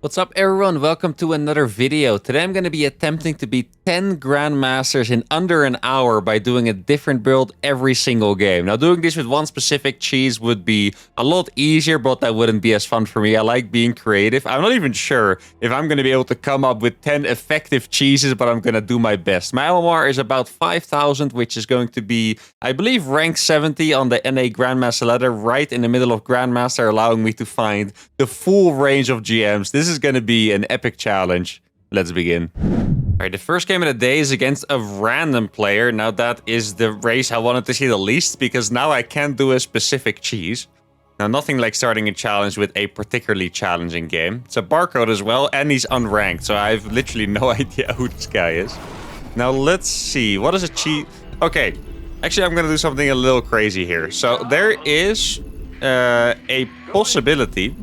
What's up everyone, welcome to another video. Today I'm going to be attempting to beat 10 Grandmasters in under an hour by doing a different build every single game. Now doing this with one specific cheese would be a lot easier, but that wouldn't be as fun for me. I like being creative. I'm not even sure if I'm going to be able to come up with 10 effective cheeses, but I'm going to do my best. My LMR is about 5,000, which is going to be, I believe, rank 70 on the NA Grandmaster ladder, right in the middle of Grandmaster, allowing me to find the full range of GMs. This is going to be an epic challenge. Let's begin. Alright, the first game of the day is against a random player. Now that is the race I wanted to see the least, because now I can't do a specific cheese. Now nothing like starting a challenge with a particularly challenging game. It's a barcode as well, and he's unranked, so I have literally no idea who this guy is. Now let's see, what is a cheese? Okay, actually I'm gonna do something a little crazy here. So there is a possibility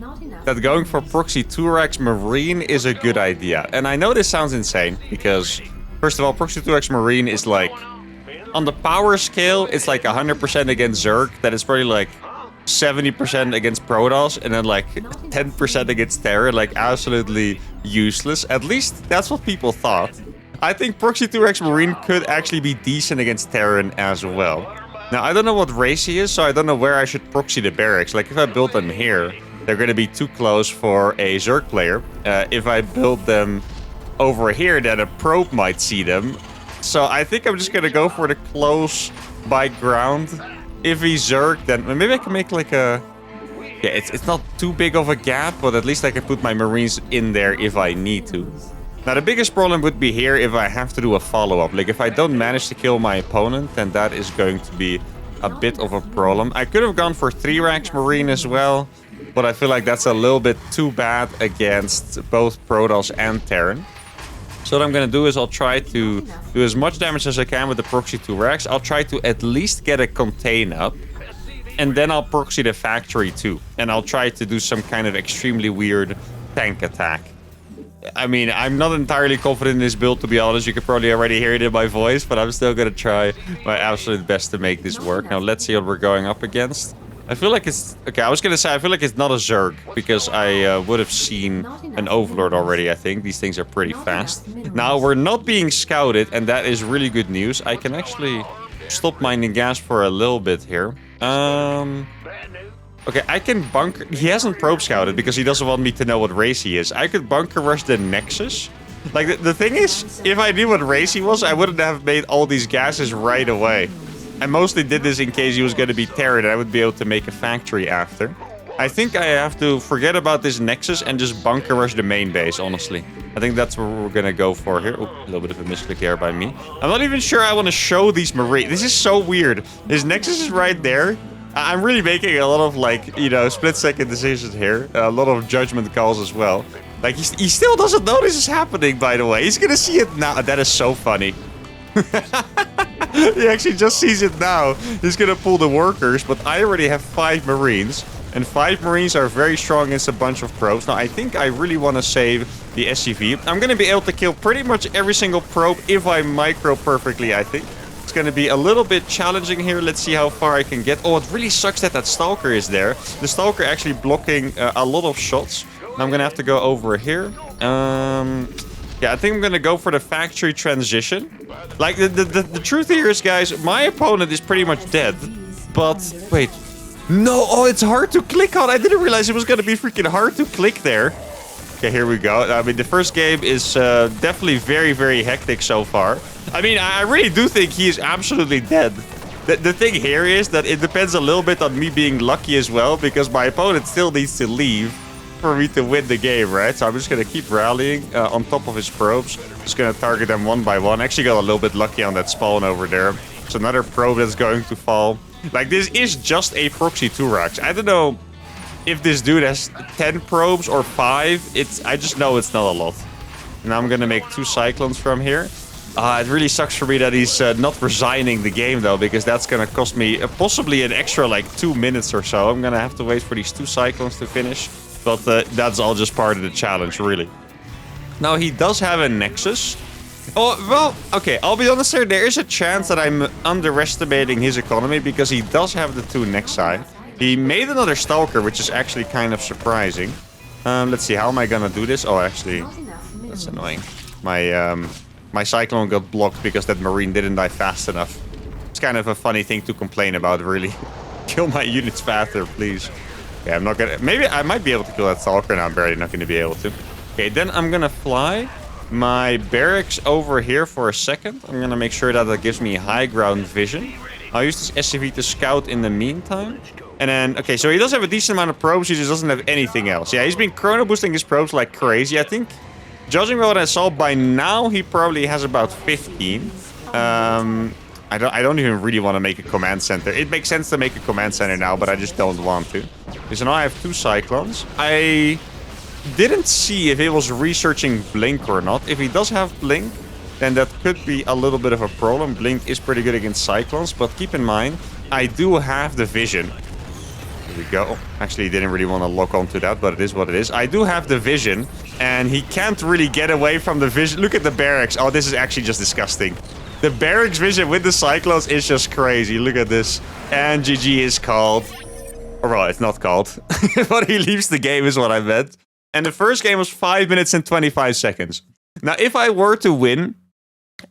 that going for Proxy 2x Marine is a good idea. And I know this sounds insane, because first of all, Proxy 2x Marine is like, on the power scale, it's like 100% against Zerg, that is probably like 70% against Protoss, and then like 10% against Terra, like absolutely useless. At least that's what people thought. I think Proxy 2x Marine could actually be decent against Terran as well. Now, I don't know what race he is, so I don't know where I should proxy the barracks. Like, if I build them here, they're going to be too close for a Zerg player. If I build them over here, then a probe might see them. So I think I'm just going to go for the close by ground. If he's Zerg, then maybe I can make like a... Yeah, it's not too big of a gap, but at least I can put my Marines in there if I need to. Now, the biggest problem would be here if I have to do a follow-up. Like, if I don't manage to kill my opponent, then that is going to be a bit of a problem. I could have gone for 3 racks Marine as well, but I feel like that's a little bit too bad against both Protoss and Terran. So what I'm going to do is I'll try to do as much damage as I can with the Proxy 2 racks. I'll try to at least get a contain up, and then I'll proxy the factory too. And I'll try to do some kind of extremely weird tank attack. I mean, I'm not entirely confident in this build, to be honest. You could probably already hear it in my voice, but I'm still going to try my absolute best to make this work. Now, let's see what we're going up against. I feel like it's... Okay, I was going to say, I feel like it's not a Zerg, because I would have seen an Overlord already, I think. These things are pretty fast. Now, we're not being scouted, and that is really good news. I can actually stop mining gas for a little bit here. Okay, I can bunker... He hasn't probe scouted because he doesn't want me to know what race he is. I could bunker rush the Nexus. Like, the thing is, if I knew what race he was, I wouldn't have made all these gases right away. I mostly did this in case he was going to be Terran and I would be able to make a factory after. I think I have to forget about this Nexus and just bunker rush the main base, honestly. I think that's what we're going to go for here. Ooh, a little bit of a misclick there by me. I'm not even sure I want to show these Marines. This is so weird. This Nexus is right there. I'm really making a lot of, like, you know, split-second decisions here. A lot of judgment calls as well. Like, he still doesn't know this is happening, by the way. He's gonna see it now. That is so funny. He actually just sees it now. He's gonna pull the workers, but I already have 5 Marines. And 5 Marines are very strong against a bunch of probes. Now, I think I really want to save the SCV. I'm gonna be able to kill pretty much every single probe if I micro perfectly, I think. It's going to be a little bit challenging here. Let's see how far I can get. Oh, it really sucks that that Stalker is there. The Stalker actually blocking a lot of shots. I'm going to have to go over here. Yeah, I think I'm going to go for the factory transition. Like, the truth here is, guys, my opponent is pretty much dead. But, wait. No, oh, it's hard to click on. I didn't realize it was going to be freaking hard to click there. Okay, here we go. I mean, the first game is definitely very, very hectic so far. I mean, I really do think he is absolutely dead. The thing here is that it depends a little bit on me being lucky as well, because my opponent still needs to leave for me to win the game, right? So I'm just going to keep rallying on top of his probes. Just going to target them one by one. Actually got a little bit lucky on that spawn over there. It's another probe that's going to fall. Like, this is just a Proxy 2 racks. I don't know if this dude has 10 probes or 5. I just know it's not a lot. Now I'm going to make 2 Cyclones from here. It really sucks for me that he's not resigning the game, though, because that's going to cost me possibly an extra, like, 2 minutes or so. I'm going to have to wait for these 2 Cyclones to finish. But that's all just part of the challenge, really. Now, he does have a Nexus. Oh, well, okay, I'll be honest here. There is a chance that I'm underestimating his economy, because he does have the 2 Nexi. He made another Stalker, which is actually kind of surprising. Let's see, how am I gonna do this? Oh, actually, that's annoying. My Cyclone got blocked because that Marine didn't die fast enough. It's kind of a funny thing to complain about, really. Kill my units faster, please. Okay, I'm not gonna... Maybe I might be able to kill that Stalker now. I'm barely not gonna be able to. Okay, then I'm gonna fly my barracks over here for a second. I'm gonna make sure that gives me high ground vision. I'll use this SCV to scout in the meantime. And then, okay, so he does have a decent amount of probes. He just doesn't have anything else. Yeah, he's been chrono boosting his probes like crazy. I think, judging by what I saw by now, he probably has about 15. I don't even really want to make a command center. It makes sense to make a command center now, but I just don't want to. Okay, so now I have 2 Cyclones. I didn't see if it was researching Blink or not. If he does have Blink, then that could be a little bit of a problem. Blink is pretty good against Cyclones, but keep in mind, I do have the vision. Here we go. Actually, didn't really want to lock onto that, but it is what it is. I do have the vision, and he can't really get away from the vision. Look at the barracks. Oh, this is actually just disgusting. The barracks vision with the Cyclones is just crazy. Look at this. And GG is called. Or, well, it's not called. But he leaves the game is what I meant. And the first game was 5 minutes and 25 seconds. Now, if I were to win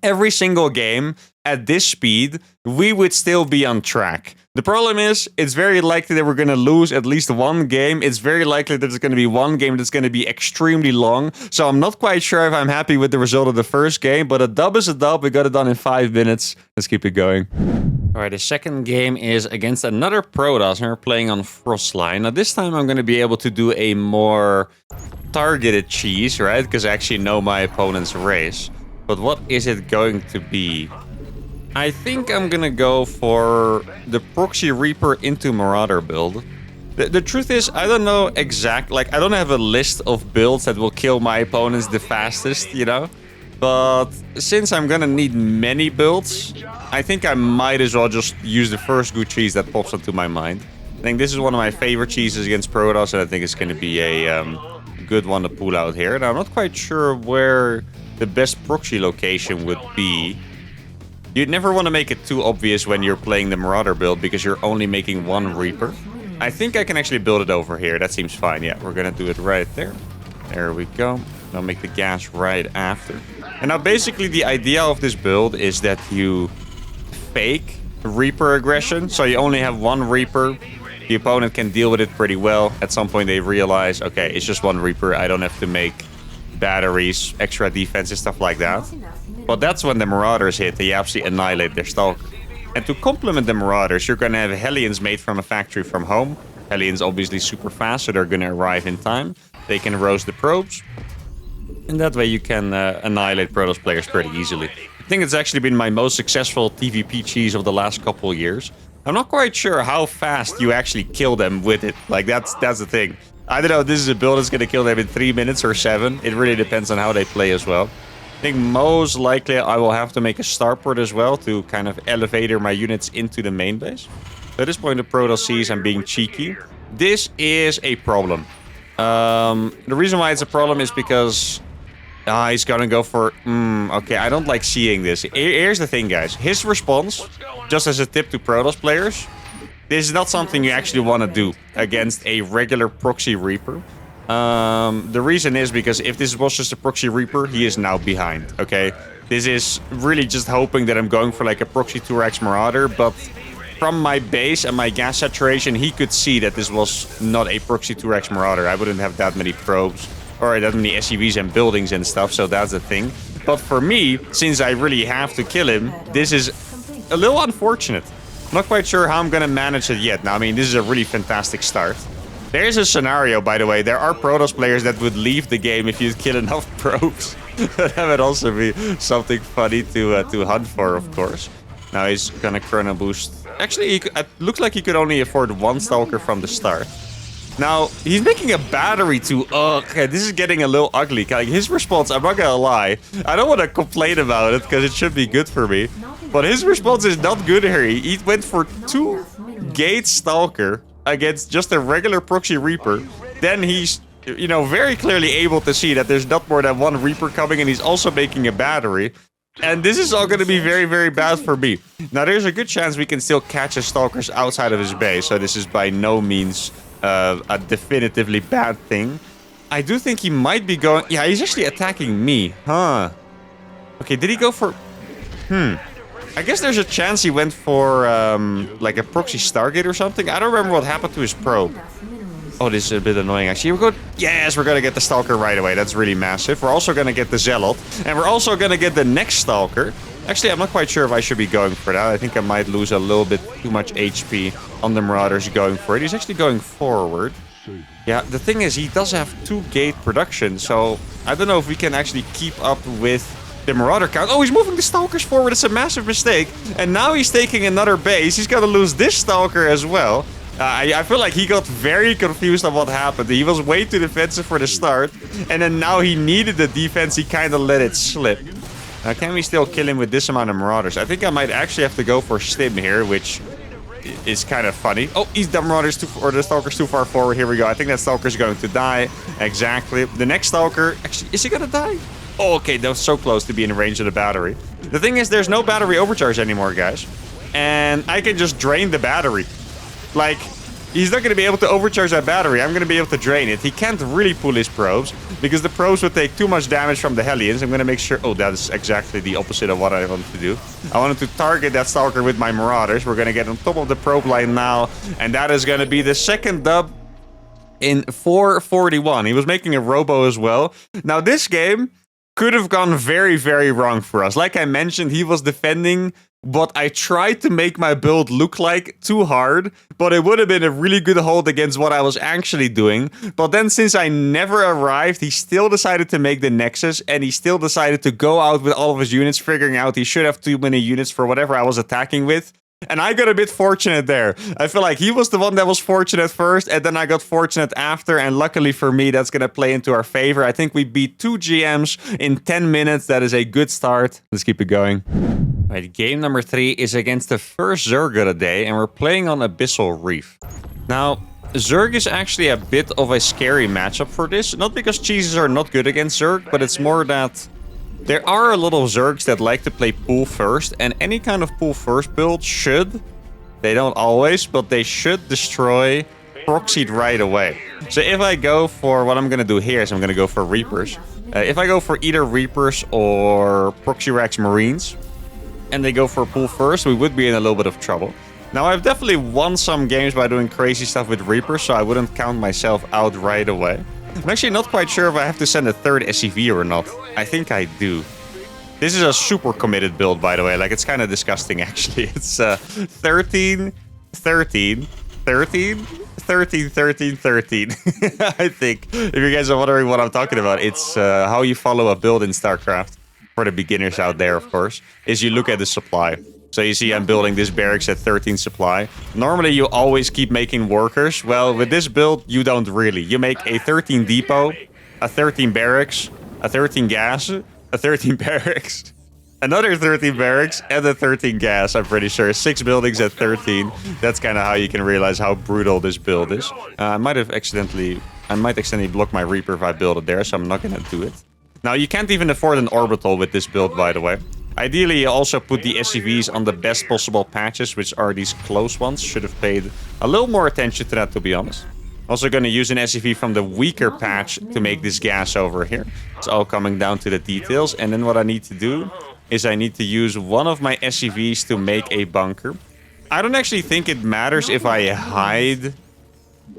every single game at this speed, we would still be on track. The problem is, it's very likely that we're going to lose at least one game. It's very likely that there's going to be one game that's going to be extremely long. So I'm not quite sure if I'm happy with the result of the first game, but a dub is a dub. We got it done in 5 minutes. Let's keep it going. All right, the second game is against another Protoss, and we're playing on Frostline. Now, this time I'm going to be able to do a more targeted cheese, right? Because I actually know my opponent's race. But what is it going to be? I think I'm gonna go for the Proxy Reaper into Marauder build. The truth is, I don't know exact, like, I don't have a list of builds that will kill my opponents the fastest, you know? But since I'm gonna need many builds, I think I might as well just use the first good cheese that pops into my mind. I think this is one of my favorite cheeses against Protoss, and I think it's gonna be a good one to pull out here. Now, I'm not quite sure where the best proxy location would be. You'd never want to make it too obvious when you're playing the Marauder build because you're only making one Reaper. I think I can actually build it over here. That seems fine. Yeah, we're going to do it right there. There we go. I'll make the gas right after. And now basically the idea of this build is that you fake Reaper aggression. So you only have one Reaper. The opponent can deal with it pretty well. At some point they realize, okay, it's just one Reaper. I don't have to make batteries, extra defense and stuff like that. But that's when the Marauders hit, they absolutely annihilate their Stalker. And to complement the Marauders, you're going to have Hellions made from a factory from home. Hellions obviously super fast, so they're going to arrive in time. They can roast the probes. And that way you can annihilate Protoss players pretty easily. I think it's actually been my most successful TVP cheese of the last couple of years. I'm not quite sure how fast you actually kill them with it. Like, that's the thing. I don't know if this is a build that's going to kill them in 3 minutes or 7. It really depends on how they play as well. I think most likely I will have to make a starport as well to kind of elevate my units into the main base. At this point, the Protoss sees I'm being cheeky. This is a problem. The reason why it's a problem is because he's gonna go for... okay, I don't like seeing this. Here's the thing, guys. His response, just as a tip to Protoss players, this is not something you actually want to do against a regular Proxy Reaper. The reason is because if this was just a Proxy Reaper, he is now behind, okay? This is really just hoping that I'm going for like a Proxy 2x Marauder, but from my base and my gas saturation, he could see that this was not a Proxy 2x Marauder. I wouldn't have that many probes or that many SCVs and buildings and stuff, so that's the thing. But for me, since I really have to kill him, this is a little unfortunate. I'm not quite sure how I'm gonna manage it yet. Now, I mean, this is a really fantastic start. There's a scenario, by the way. There are Protoss players that would leave the game if you kill enough probes. That would also be something funny to hunt for, of course. Now he's gonna chrono boost. Actually, it looks like he could only afford one Stalker from the start. Now, he's making a battery to... okay, this is getting a little ugly. Like, his response, I'm not gonna lie. I don't want to complain about it, because it should be good for me. But his response is not good here. He went for 2 Gate Stalker against just a regular Proxy Reaper. Then he's, you know, very clearly able to see that there's not more than one Reaper coming, and he's also making a battery. And this is all going to be very, very bad for me. Now, there's a good chance we can still catch his Stalkers outside of his base, so this is by no means a definitively bad thing. I do think he might be going... Yeah, he's actually attacking me. Huh. Okay, did he go for... I guess there's a chance he went for, like a proxy Stargate or something. I don't remember what happened to his probe. Oh, this is a bit annoying, actually. Yes, we're gonna get the Stalker right away. That's really massive. We're also gonna get the Zealot. And we're also gonna get the next Stalker. Actually, I'm not quite sure if I should be going for that. I think I might lose a little bit too much HP on the Marauders going for it. He's actually going forward. Yeah, the thing is, he does have 2 gate production. So, I don't know if we can actually keep up with the Marauder count. Oh, he's moving the Stalkers forward. It's a massive mistake. And now he's taking another base. He's gonna lose this Stalker as well. I feel like he got very confused on what happened. He was way too defensive for the start. And then now he needed the defense. He kind of let it slip. Now, can we still kill him with this amount of Marauders? I think I might actually have to go for Stim here, which is kind of funny. Oh, he's the Marauders the Stalker's too far forward. Here we go. I think that Stalker's going to die. Exactly. The next Stalker... Actually, is he going to die? Oh, okay. That was so close to be in range of the battery. The thing is, there's no battery overcharge anymore, guys. And I can just drain the battery. Like, he's not going to be able to overcharge that battery. I'm going to be able to drain it. He can't really pull his probes because the probes would take too much damage from the Hellions. I'm going to make sure... Oh, that is exactly the opposite of what I wanted to do. I wanted to target that Stalker with my Marauders. We're going to get on top of the probe line now. And that is going to be the second dub in 441. He was making a Robo as well. Now, this game could have gone very, very wrong for us. Like I mentioned, he was defending what I tried to make my build look like too hard, but it would have been a really good hold against what I was actually doing. But then since I never arrived, he still decided to make the Nexus, and he still decided to go out with all of his units, figuring out he should have too many units for whatever I was attacking with. And I got a bit fortunate there. I feel like he was the one that was fortunate first, and then I got fortunate after, and luckily for me, that's going to play into our favor. I think we beat 2 GMs in 10 minutes. That is a good start. Let's keep it going. Right, game number 3 is against the first Zerg of the day, and we're playing on Abyssal Reef. Now, Zerg is actually a bit of a scary matchup for this. Not because cheeses are not good against Zerg, but it's more that there are a lot of Zergs that like to play pool first, and any kind of pool first build should, they don't always, but they should destroy proxied right away. So if I go for, what I'm going to do here is I'm going to go for Reapers. If I go for either Reapers or Proxy Rex Marines, and they go for a pool first, we would be in a little bit of trouble. Now, I've definitely won some games by doing crazy stuff with Reapers, so I wouldn't count myself out right away. I'm actually not quite sure if I have to send a third SCV or not. I think I do. This is a super committed build, by the way. Like, it's kind of disgusting, actually. It's 13, 13, 13, 13, 13, 13. I think. If you guys are wondering what I'm talking about, it's how you follow a build in StarCraft. For the beginners out there, of course, is you look at the supply. So you see I'm building this barracks at 13 supply. Normally you always keep making workers. Well, with this build, you don't really. You make a 13 depot, a 13 barracks, a 13 gas, a 13 barracks, another 13 barracks, and a 13 gas, I'm pretty sure. 6 buildings at 13. That's kind of how you can realize how brutal this build is. I might accidentally block my Reaper if I build it there, so I'm not going to do it. Now, you can't even afford an orbital with this build, by the way. Ideally, you also put the SCVs on the best possible patches, which are these close ones. Should have paid a little more attention to that, to be honest. Also going to use an SCV from the weaker patch to make this gas over here. It's all coming down to the details. And then what I need to do is I need to use one of my SCVs to make a bunker. I don't actually think it matters if I hide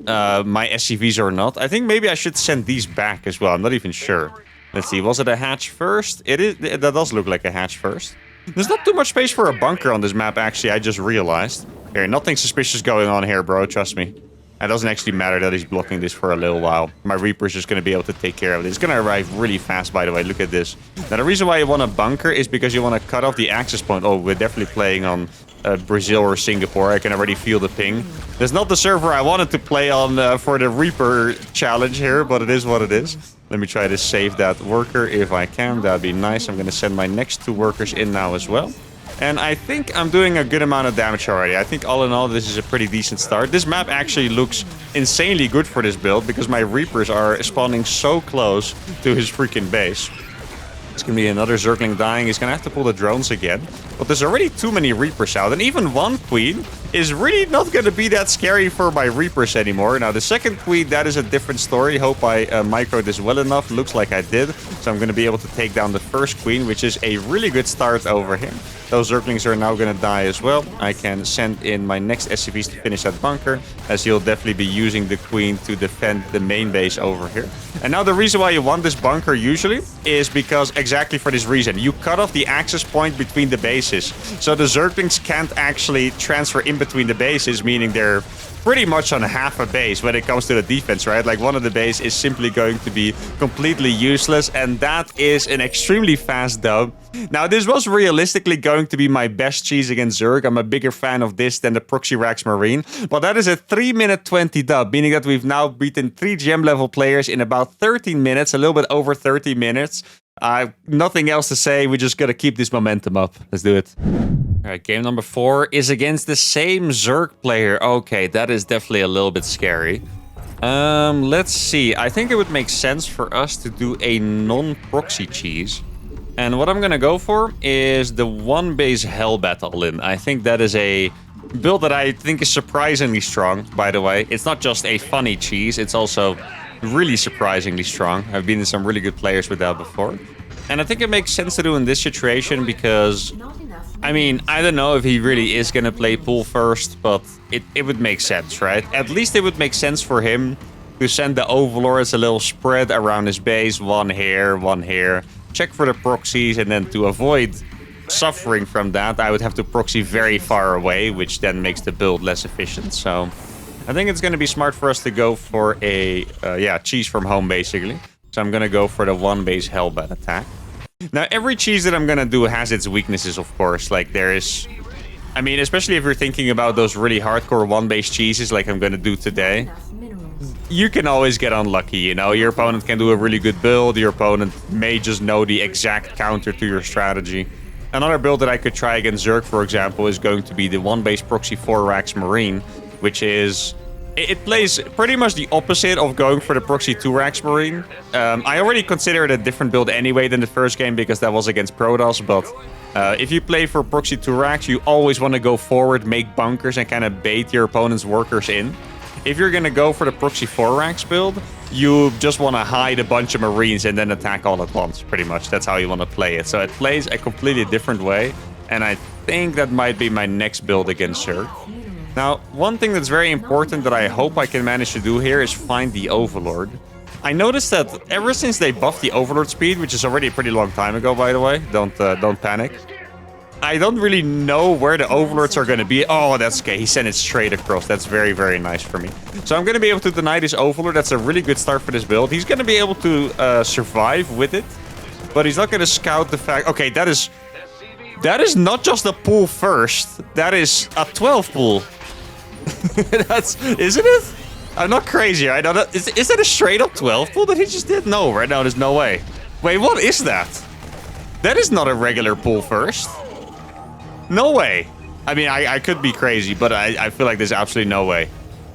my SCVs or not. I think maybe I should send these back as well. I'm not even sure. Let's see, was it a hatch first? It is. That does look like a hatch first. There's not too much space for a bunker on this map, actually, I just realized. Here, nothing suspicious going on here, bro, trust me. It doesn't actually matter that he's blocking this for a little while. My Reaper's just going to be able to take care of it. It's going to arrive really fast, by the way, look at this. Now, the reason why you want a bunker is because you want to cut off the access point. Oh, we're definitely playing on Brazil or Singapore. I can already feel the ping. That's not the server I wanted to play on for the Reaper challenge here, but it is what it is. Let me try to save that worker if I can. That'd be nice. I'm going to send my next 2 workers in now as well. And I think I'm doing a good amount of damage already. I think all in all, this is a pretty decent start. This map actually looks insanely good for this build because my Reapers are spawning so close to his freaking base. It's going to be another Zergling dying. He's going to have to pull the drones again. But there's already too many Reapers out. And even one Queen is really not going to be that scary for my Reapers anymore. Now, the second queen, that is a different story. Hope I microed this well enough. Looks like I did. So I'm going to be able to take down the first queen, which is a really good start over here. Those Zerglings are now going to die as well. I can send in my next SCVs to finish that bunker, as you'll definitely be using the queen to defend the main base over here. And now the reason why you want this bunker usually is because exactly for this reason. You cut off the access point between the bases. So the Zerglings can't actually transfer in between the bases, meaning they're pretty much on half a base when it comes to the defense, right? Like one of the base is simply going to be completely useless, and that is an extremely fast dub. Now, this was realistically going to be my best cheese against Zerg. I'm a bigger fan of this than the Proxy Rax Marine, but that is a 3-minute 20 dub, meaning that we've now beaten 3 gem level players in about 13 minutes, a little bit over 30 minutes. Nothing else to say. We just gotta keep this momentum up. Let's do it. All right, game number 4 is against the same Zerg player. Okay, that is definitely a little bit scary. Let's see. I think it would make sense for us to do a non-proxy cheese. And what I'm gonna go for is the 1-base Hellbat all-in. I think that is a build that I think is surprisingly strong, by the way. It's not just a funny cheese, it's also really surprisingly strong. I've been in some really good players with that before. And I think it makes sense to do in this situation because, I mean, I don't know if he really is going to play pool first, but it would make sense, right? At least it would make sense for him to send the Overlords a little spread around his base. One here. Check for the proxies, and then to avoid suffering from that, I would have to proxy very far away, which then makes the build less efficient. So I think it's going to be smart for us to go for a, cheese from home, basically. So I'm going to go for the 1-base Hellbat attack. Now, every cheese that I'm going to do has its weaknesses, of course. Like, there is... I mean, especially if you're thinking about those really hardcore 1-base cheeses like I'm going to do today. You can always get unlucky, you know? Your opponent can do a really good build. Your opponent may just know the exact counter to your strategy. Another build that I could try against Zerg, for example, is going to be the 1-base Proxy 4 Rax Marine, which is... It plays pretty much the opposite of going for the Proxy 2 Rax Marine. I already considered a different build anyway than the first game because that was against Protoss, but if you play for Proxy 2 Rax, you always want to go forward, make bunkers, and kind of bait your opponent's workers in. If you're going to go for the Proxy 4 Rax build, you just want to hide a bunch of Marines and then attack all at once, pretty much. That's how you want to play it. So it plays a completely different way, and I think that might be my next build against Zerg. Now, one thing that's very important that I hope I can manage to do here is find the Overlord. I noticed that ever since they buffed the Overlord speed, which is already a pretty long time ago, by the way, don't panic. I don't really know where the Overlords are going to be. Oh, that's okay. He sent it straight across. That's very, very nice for me. So I'm going to be able to deny this Overlord. That's a really good start for this build. He's going to be able to survive with it, but he's not going to scout the fact... Okay, that is not just a pool first. That is a 12 pool. Isn't it? I'm not crazy, right? Is that a straight up 12 pool that he just did? No, right now there's no way. Wait, what is that? That is not a regular pool first. No way. I mean, I could be crazy, but I feel like there's absolutely no way.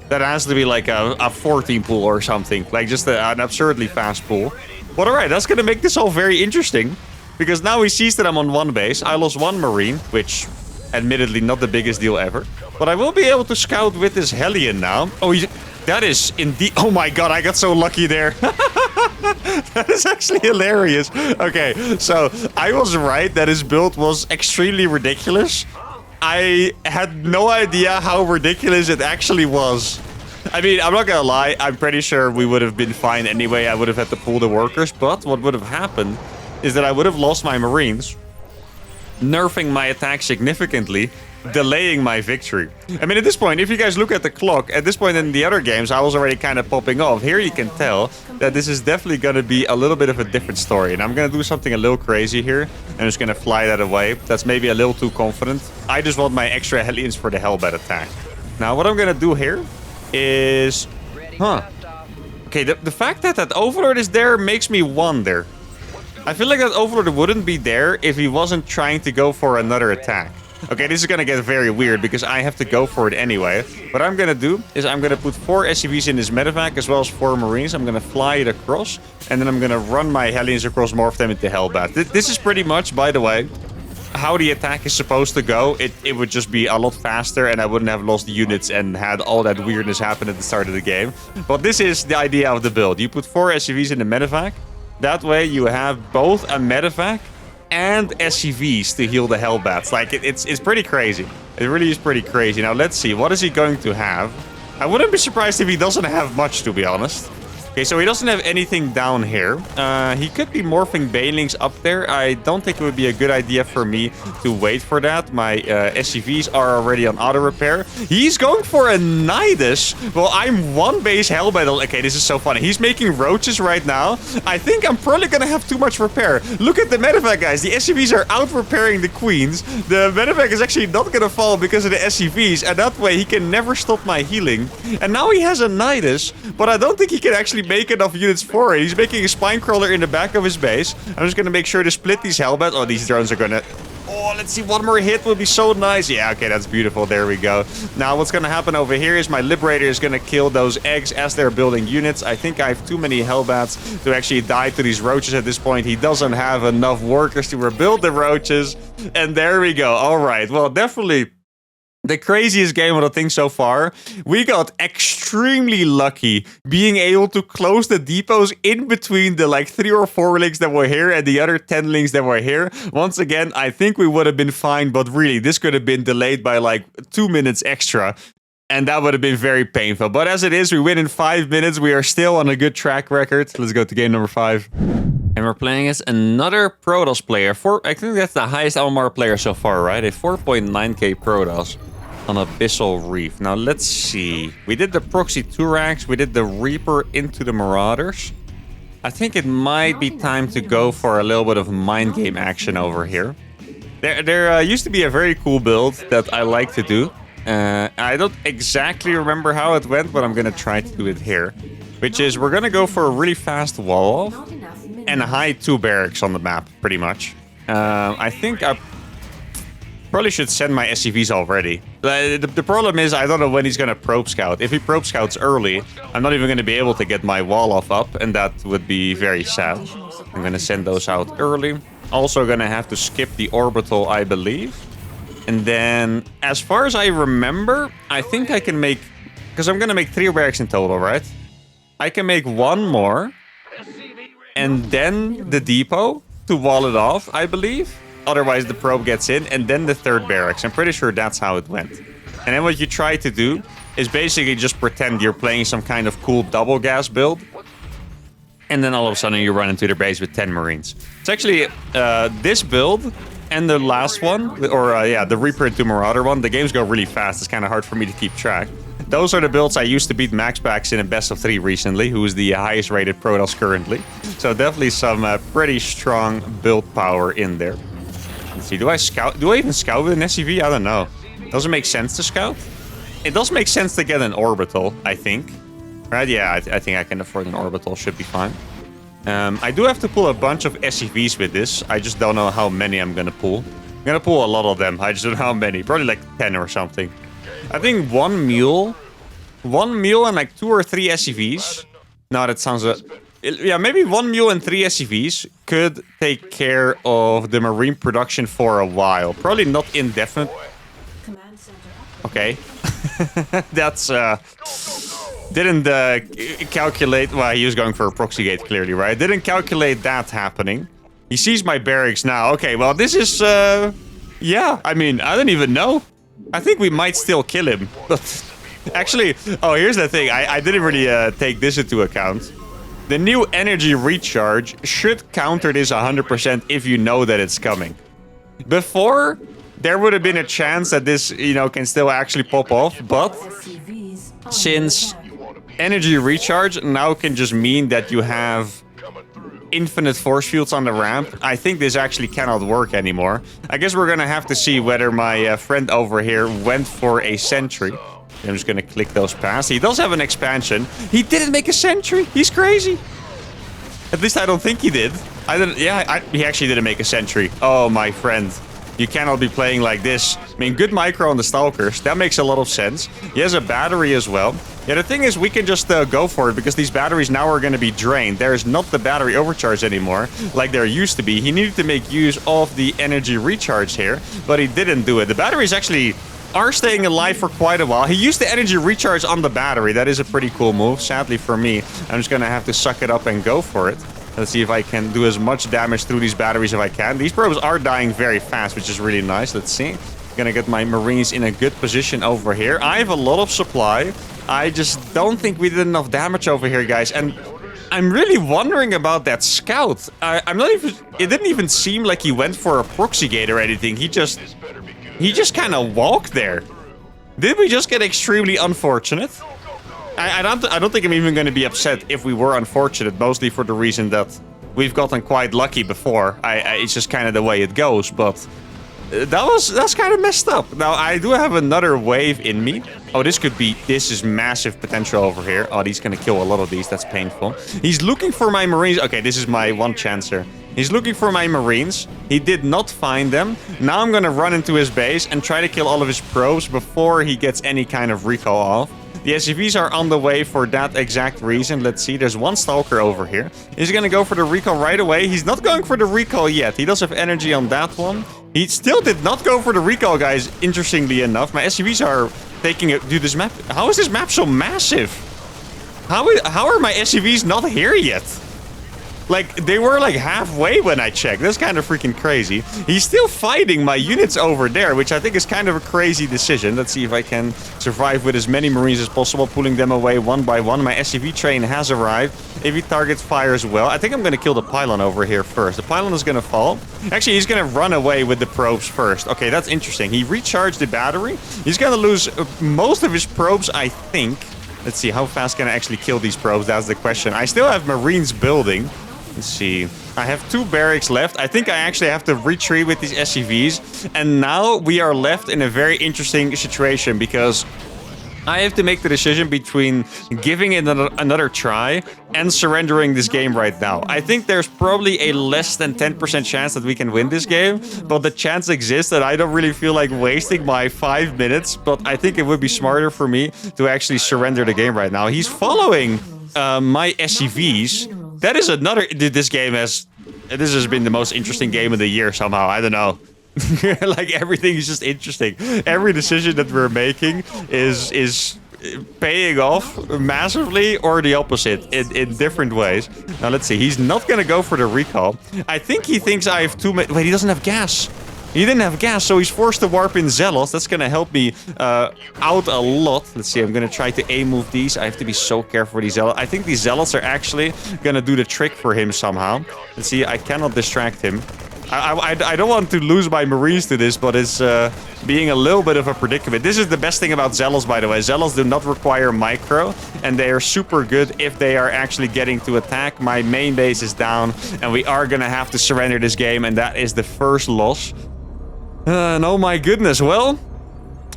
That has to be like a 14 pool or something. Like just an absurdly fast pool. But alright, that's gonna make this all very interesting. Because now he sees that I'm on 1 base. I lost 1 Marine, which admittedly not the biggest deal ever. But I will be able to scout with this Hellion now. Oh, that is indeed... Oh my god, I got so lucky there. That is actually hilarious. Okay, so I was right that his build was extremely ridiculous. I had no idea how ridiculous it actually was. I mean, I'm not gonna lie. I'm pretty sure we would have been fine anyway. I would have had to pull the workers. But what would have happened is that I would have lost my Marines, nerfing my attack significantly, delaying my victory. I mean, at this point, if you guys look at the clock, at this point in the other games, I was already kind of popping off. Here you can tell that this is definitely going to be a little bit of a different story. And I'm going to do something a little crazy here. I'm just going to fly that away. That's maybe a little too confident. I just want my extra Hellions for the Hellbat attack. Now, what I'm going to do here is... Okay, the fact that that Overlord is there makes me wonder. I feel like that Overlord wouldn't be there if he wasn't trying to go for another attack. Okay, this is gonna get very weird because I have to go for it anyway. What I'm gonna do is I'm gonna put 4 SCVs in this medevac as well as 4 Marines. I'm gonna fly it across, and then I'm gonna run my Hellions across, morph them into Hellbat. This is pretty much, by the way, how the attack is supposed to go, it would just be a lot faster and I wouldn't have lost units and had all that weirdness happen at the start of the game. But this is the idea of the build. You put 4 SCVs in the medevac. That way you have both a medevac and SCVs to heal the Hellbats. Like, it's pretty crazy. It really is pretty crazy. Now, let's see. What is he going to have? I wouldn't be surprised if he doesn't have much, to be honest. Okay, so he doesn't have anything down here. He could be morphing Banelings up there. I don't think it would be a good idea for me to wait for that. My SCVs are already on auto repair. He's going for a Nidus. Well, I'm 1 base Hellbat. Okay, this is so funny. He's making roaches right now. I think I'm probably going to have too much repair. Look at the medevac, guys. The SCVs are out repairing the queens. The medevac is actually not going to fall because of the SCVs. And that way, he can never stop my healing. And now he has a Nidus. But I don't think he can actually make enough units for it. He's making a spine crawler in the back of his base. I'm just gonna make sure to split these Hellbats. Oh, these drones are gonna... Oh, let's see. One more hit would be so nice. Yeah, okay, that's beautiful. There we go. Now, what's gonna happen over here is my Liberator is gonna kill those eggs as they're building units. I think I have too many Hellbats to actually die to these roaches at this point. He doesn't have enough workers to rebuild the roaches. And there we go. All right. Well, definitely... the craziest game of the thing so far. We got extremely lucky being able to close the depots in between the like 3 or 4 links that were here and the other 10 links that were here. Once again, I think we would have been fine, but really, this could have been delayed by like 2 minutes extra. And that would have been very painful. But as it is, we win in 5 minutes. We are still on a good track record. Let's go to game number 5. And we're playing as another Protoss player. I think that's the highest LMR player so far, right? A 4.9k Protoss on Abyssal Reef. Now, let's see. We did the Proxy Turax. We did the Reaper into the Marauders. I think it might be time to go for a little bit of mind game action over here. There used to be a very cool build that I like to do. I don't exactly remember how it went, but I'm going to try to do it here. Which is, we're going to go for a really fast wall off and hide 2 barracks on the map, pretty much. I think I probably should send my SCVs already. The problem is, I don't know when he's going to probe scout. If he probe scouts early, I'm not even going to be able to get my wall off up, and that would be very sad. I'm going to send those out early. Also going to have to skip the orbital, I believe. And then, as far as I remember, I think I can make... because I'm going to make 3 barracks in total, right? I can make 1 more. And then the depot to wall it off, I believe. Otherwise, the probe gets in, and then the 3rd barracks. I'm pretty sure that's how it went. And then what you try to do is basically just pretend you're playing some kind of cool double gas build. And then all of a sudden, you run into their base with 10 Marines. It's actually this build and the last one, or yeah, the Reaper into Marauder one. The games go really fast. It's kind of hard for me to keep track. Those are the builds I used to beat MaxPax in a best of 3 recently, who is the highest rated Protoss currently. So definitely some pretty strong build power in there. Let's see, do I scout? Do I even scout with an SCV? I don't know. Does it make sense to scout? It does make sense to get an orbital, I think. Right? Yeah, I think I can afford an orbital. Should be fine. I do have to pull a bunch of SCVs with this. I just don't know how many I'm gonna pull. I'm gonna pull a lot of them. I just don't know how many. Probably like 10 or something. I think 1 mule and like 2 or 3 SCVs. No, that sounds... yeah, maybe 1 mule and 3 SCVs could take care of the Marine production for a while. Probably not indefinite. Okay. That's... didn't calculate... Well, he was going for a proxy gate, clearly, right? Didn't calculate that happening. He sees my barracks now. Okay, well, this is... yeah, I mean, I don't even know. I think we might still kill him. But actually... Oh, here's the thing. I didn't really take this into account. The new energy recharge should counter this 100% if you know that it's coming. Before, there would have been a chance that this, you know, can still actually pop off. But since energy recharge now can just mean that you have infinite force fields on the ramp, I think this actually cannot work anymore. I guess we're gonna have to see whether my friend over here went for a sentry. I'm just gonna click those past. He does have an expansion. He didn't make a sentry. He's crazy. At least I don't think he did. I didn't. Yeah, he actually didn't make a sentry. Oh, my friend. You cannot be playing like this. I mean, good micro on the Stalkers. That makes a lot of sense. He has a battery as well. Yeah, the thing is, we can just go for it because these batteries now are going to be drained. There is not the battery overcharge anymore like there used to be. He needed to make use of the energy recharge here, but he didn't do it. The batteries actually are staying alive for quite a while. He used the energy recharge on the battery. That is a pretty cool move. Sadly for me, I'm just going to have to suck it up and go for it. Let's see if I can do as much damage through these batteries if I can. These probes are dying very fast, which is really nice. Let's see. Gonna get my Marines in a good position over here. I have a lot of supply. I just don't think we did enough damage over here, guys. And I'm really wondering about that scout. I'm not even... It didn't even seem like he went for a proxy gate or anything. He just kind of walked there. Did we just get extremely unfortunate? I don't think I'm even going to be upset if we were unfortunate, mostly for the reason that we've gotten quite lucky before. It's just kind of the way it goes, but that's kind of messed up. Now, I do have another wave in me. Oh, this is massive potential over here. Oh, he's going to kill a lot of these. That's painful. He's looking for my Marines. Okay, this is my one chancer. He's looking for my Marines. He did not find them. Now I'm going to run into his base and try to kill all of his probes before he gets any kind of recall off. The SCVs are on the way for that exact reason. Let's see. There's one Stalker over here. He's going to go for the recall right away. He's not going for the recall yet. He does have energy on that one. He still did not go for the recall, guys, interestingly enough. My SCVs are taking it. Dude, this map... How is this map so massive? How are my SCVs not here yet? Like, they were like halfway when I checked. That's kind of freaking crazy. He's still fighting my units over there, which I think is kind of a crazy decision. Let's see if I can survive with as many Marines as possible, pulling them away one by one. My SCV train has arrived. If he targets fire as well, I think I'm going to kill the pylon over here first. The pylon is going to fall. Actually, he's going to run away with the probes first. Okay, that's interesting. He recharged the battery. He's going to lose most of his probes, I think. Let's see, how fast can I actually kill these probes? That's the question. I still have Marines building. Let's see. I have 2 barracks left. I think I actually have to retreat with these SCVs. And now we are left in a very interesting situation because I have to make the decision between giving it another try and surrendering this game right now. I think there's probably a less than 10% chance that we can win this game, but the chance exists that I don't really feel like wasting my 5 minutes, but I think it would be smarter for me to actually surrender the game right now. He's following my SCVs. That is another... This game has... This has been the most interesting game of the year somehow. I don't know. Like, everything is just interesting. Every decision that we're making is paying off massively or the opposite in different ways. Now, let's see. He's not going to go for the recall. I think he thinks I have too many... Wait, he doesn't have gas. He didn't have gas, so he's forced to warp in Zealots. That's going to help me out a lot. Let's see, I'm going to try to A-move these. I have to be so careful with these Zealots. I think these Zealots are actually going to do the trick for him somehow. Let's see, I cannot distract him. I don't want to lose my Marines to this, but it's being a little bit of a predicament. This is the best thing about Zealots, by the way. Zealots do not require micro, and they are super good if they are actually getting to attack. My main base is down, and we are going to have to surrender this game, and that is the first loss. And oh my goodness, well,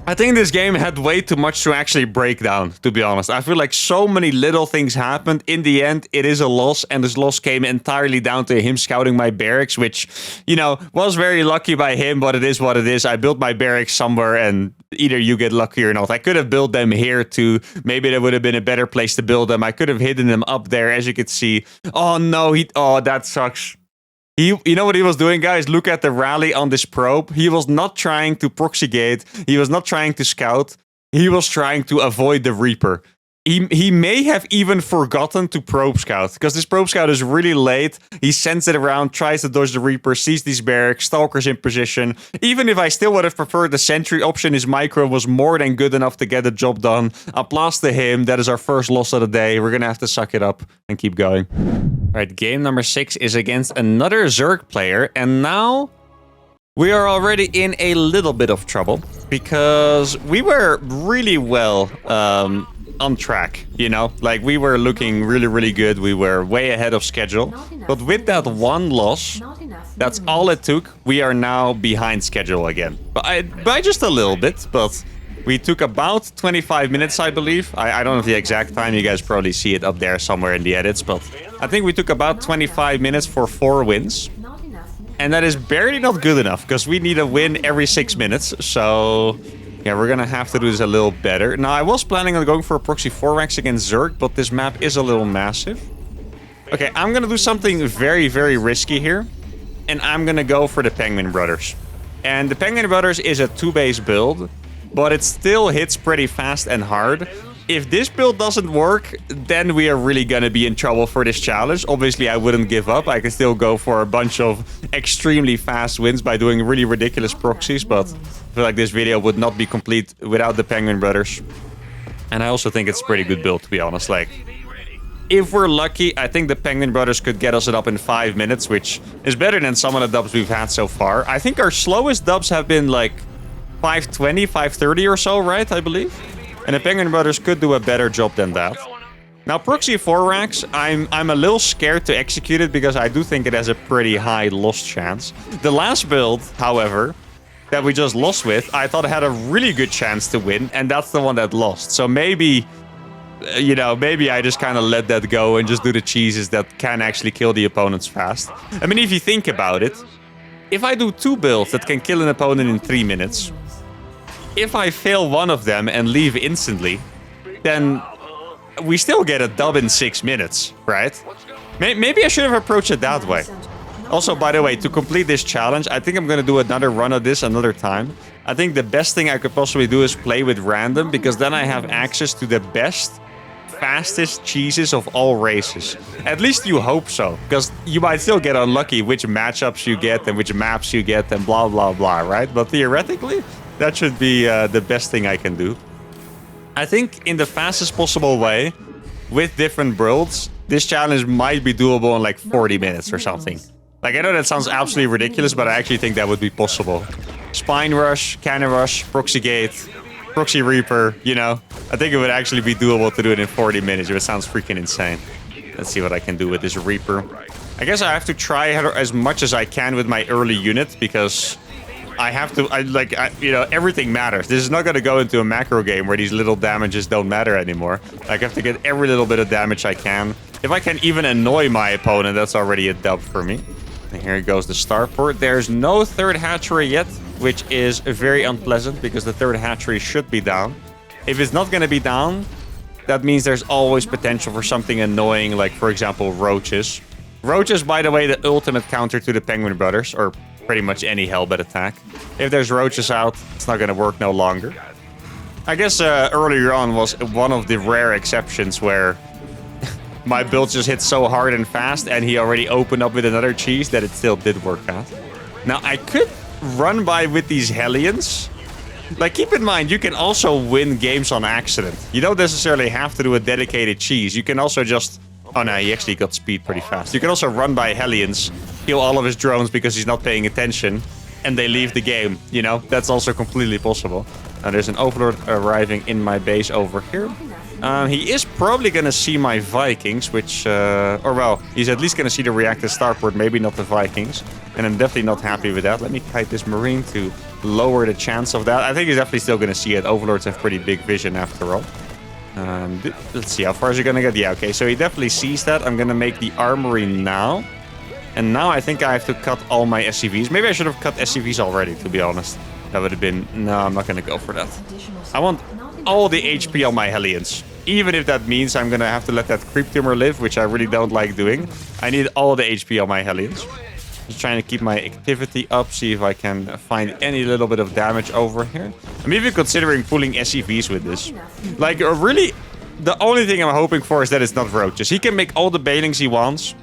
I think this game had way too much to actually break down, to be honest. I feel like so many little things happened. In the end, it is a loss, and this loss came entirely down to him scouting my barracks, which, you know, was very lucky by him, but it is what it is. I built my barracks somewhere, and either you get lucky or not. I could have built them here, too. Maybe there would have been a better place to build them. I could have hidden them up there, as you could see. Oh, no, oh, that sucks. You know what he was doing, guys? Look at the rally on this probe. He was not trying to proxy gate. He was not trying to scout. He was trying to avoid the Reaper. He may have even forgotten to probe scout, because this probe scout is really late. He sends it around, tries to dodge the Reaper, sees these barracks, Stalkers in position. Even if I still would have preferred the sentry option, his micro was more than good enough to get the job done. Applause to him. That is our first loss of the day. We're gonna have to suck it up and keep going. All right, game number 6 is against another Zerg player, and now we are already in a little bit of trouble because we were really well on track, you know, like we were looking really, really good. We were way ahead of schedule, but with that one loss, that's all it took. We are now behind schedule again, by just a little bit, but we took about 25 minutes, I believe. I don't know the exact time. You guys probably see it up there somewhere in the edits, but I think we took about 25 minutes for 4 wins. And that is barely not good enough, because we need a win every 6 minutes. So, yeah, we're going to have to do this a little better. Now, I was planning on going for a proxy 4x against Zerg, but this map is a little massive. Okay, I'm going to do something very, very risky here. And I'm going to go for the Penguin Brothers. And the Penguin Brothers is a 2-base build, but it still hits pretty fast and hard. If this build doesn't work, then we are really going to be in trouble for this challenge. Obviously, I wouldn't give up. I can still go for a bunch of extremely fast wins by doing really ridiculous proxies, but I feel like this video would not be complete without the Penguin Brothers. And I also think it's a pretty good build, to be honest. Like, if we're lucky, I think the Penguin Brothers could get us it up in 5 minutes, which is better than some of the dubs we've had so far. I think our slowest dubs have been like 5:20, 5:30 or so, right? I believe. And the Penguin Brothers could do a better job than that. Now, Proxy 4 racks, I'm a little scared to execute it because I do think it has a pretty high loss chance. The last build, however, that we just lost with, I thought had a really good chance to win, and that's the one that lost. So maybe, you know, maybe I just kind of let that go and just do the cheeses that can actually kill the opponents fast. I mean, if you think about it, if I do 2 builds that can kill an opponent in 3 minutes, if I fail one of them and leave instantly, then we still get a dub in 6 minutes, right? Maybe I should have approached it that way. Also, by the way, to complete this challenge, I think I'm going to do another run of this another time. I think the best thing I could possibly do is play with random, because then I have access to the best, fastest cheeses of all races. At least you hope so, because you might still get unlucky which matchups you get and which maps you get and blah, blah, blah, right? But theoretically, that should be the best thing I can do. I think in the fastest possible way, with different builds, this challenge might be doable in like 40 minutes or something. Like, I know that sounds absolutely ridiculous, but I actually think that would be possible. Spine Rush, Cannon Rush, Proxy Gate, Proxy Reaper, you know. I think it would actually be doable to do it in 40 minutes if it sounds freaking insane. Let's see what I can do with this Reaper. I guess I have to try as much as I can with my early unit, because I have to, you know, everything matters. This is not going to go into a macro game where these little damages don't matter anymore. Like, I have to get every little bit of damage I can. If I can even annoy my opponent, that's already a dub for me. And here goes the starport. There's no third hatchery yet, which is very unpleasant because the third hatchery should be down. If it's not going to be down, that means there's always potential for something annoying, like, for example, roaches. Roaches, by the way, the ultimate counter to the Penguin Brothers, or pretty much any Hellbat attack. If there's roaches out, it's not going to work no longer. I guess earlier on was one of the rare exceptions where my build just hit so hard and fast and he already opened up with another cheese that it still did work out. Now, I could run by with these Hellions. Like, keep in mind, you can also win games on accident. You don't necessarily have to do a dedicated cheese. You can also just... Oh no, he actually got speed pretty fast. You can also run by Hellions, kill all of his drones because he's not paying attention, and they leave the game, you know? That's also completely possible. Now, there's an Overlord arriving in my base over here. He is probably going to see my Vikings, which... or well, he's at least going to see the reactive starport, maybe not the Vikings. And I'm definitely not happy with that. Let me kite this Marine to lower the chance of that. I think he's definitely still going to see it. Overlords have pretty big vision after all. Let's see, how far is he going to get? Yeah, okay, so he definitely sees that. I'm going to make the armory now. And now I think I have to cut all my SCVs. Maybe I should have cut SCVs already, to be honest. That would have been... No, I'm not going to go for that. I want all the HP on my Hellions. Even if that means I'm going to have to let that creep tumor live, which I really don't like doing. I need all the HP on my Hellions. Just trying to keep my activity up, see if I can find any little bit of damage over here. I'm even considering pulling SCVs with this. Like, really, the only thing I'm hoping for is that it's not roaches. He can make all the bailings he wants.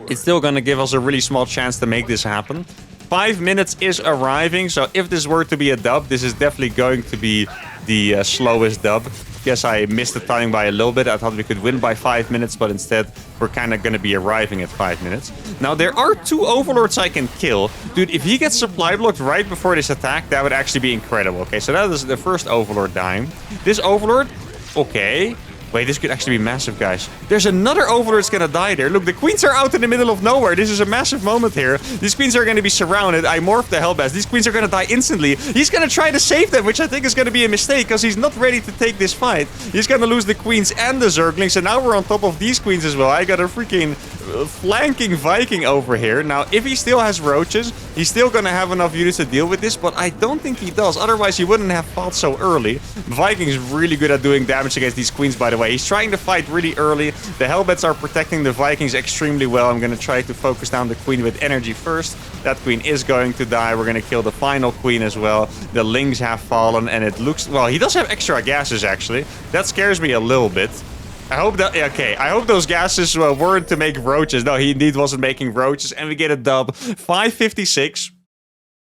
It's still going to give us a really small chance to make this happen. 5 minutes is arriving, so if this were to be a dub, this is definitely going to be the slowest dub. Guess I missed the timing by a little bit. I thought we could win by 5 minutes, but instead we're kind of going to be arriving at 5 minutes. Now, there are 2 Overlords I can kill. Dude, if he gets supply blocked right before this attack, that would actually be incredible. Okay, so that is the first Overlord dying. This Overlord, okay. Wait, this could actually be massive, guys. There's another Overlord that's gonna die there. Look, the queens are out in the middle of nowhere. This is a massive moment here. These queens are gonna be surrounded. I morphed the Hellbats. These queens are gonna die instantly. He's gonna try to save them, which I think is gonna be a mistake because he's not ready to take this fight. He's gonna lose the queens and the Zerglings, and now we're on top of these queens as well. I got a freaking flanking Viking over here. Now, if he still has roaches, he's still gonna have enough units to deal with this, but I don't think he does. Otherwise, he wouldn't have fought so early. Viking is really good at doing damage against these queens, by the way. He's trying to fight really early. The Hellbats are protecting the Vikings extremely well. I'm gonna try to focus down the queen with energy first. That queen is going to die. We're gonna kill the final queen as well. The Lings have fallen, and it looks... Well, he does have extra gases, actually. That scares me a little bit. I hope that... Okay, I hope those gases weren't to make roaches. No, he indeed wasn't making roaches, and we get a dub. 556,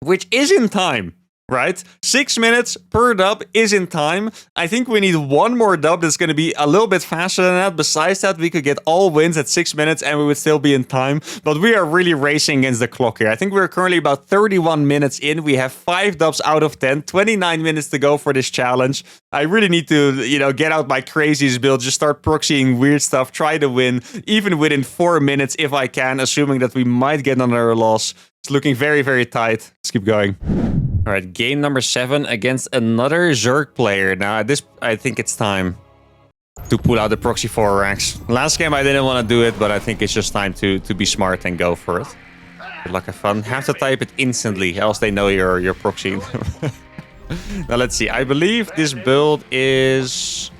which is in time. Right? 6 minutes per dub is in time. I think we need one more dub that's going to be a little bit faster than that. Besides that, we could get all wins at 6 minutes and we would still be in time. But we are really racing against the clock here. I think we're currently about 31 minutes in. We have 5 dubs out of 10. 29 minutes to go for this challenge. I really need to, you know, get out my craziest build. Just start proxying weird stuff. Try to win, even within 4 minutes if I can. Assuming that we might get another loss. It's looking very, very tight. Let's keep going. All right, game number 7 against another Zerg player. Now, at this, I think it's time to pull out the proxy 4 ranks. Last game, I didn't want to do it, but I think it's just time to be smart and go for it. Good luck, have fun. Have to type it instantly, else they know you're proxying. Now, let's see. I believe this build is...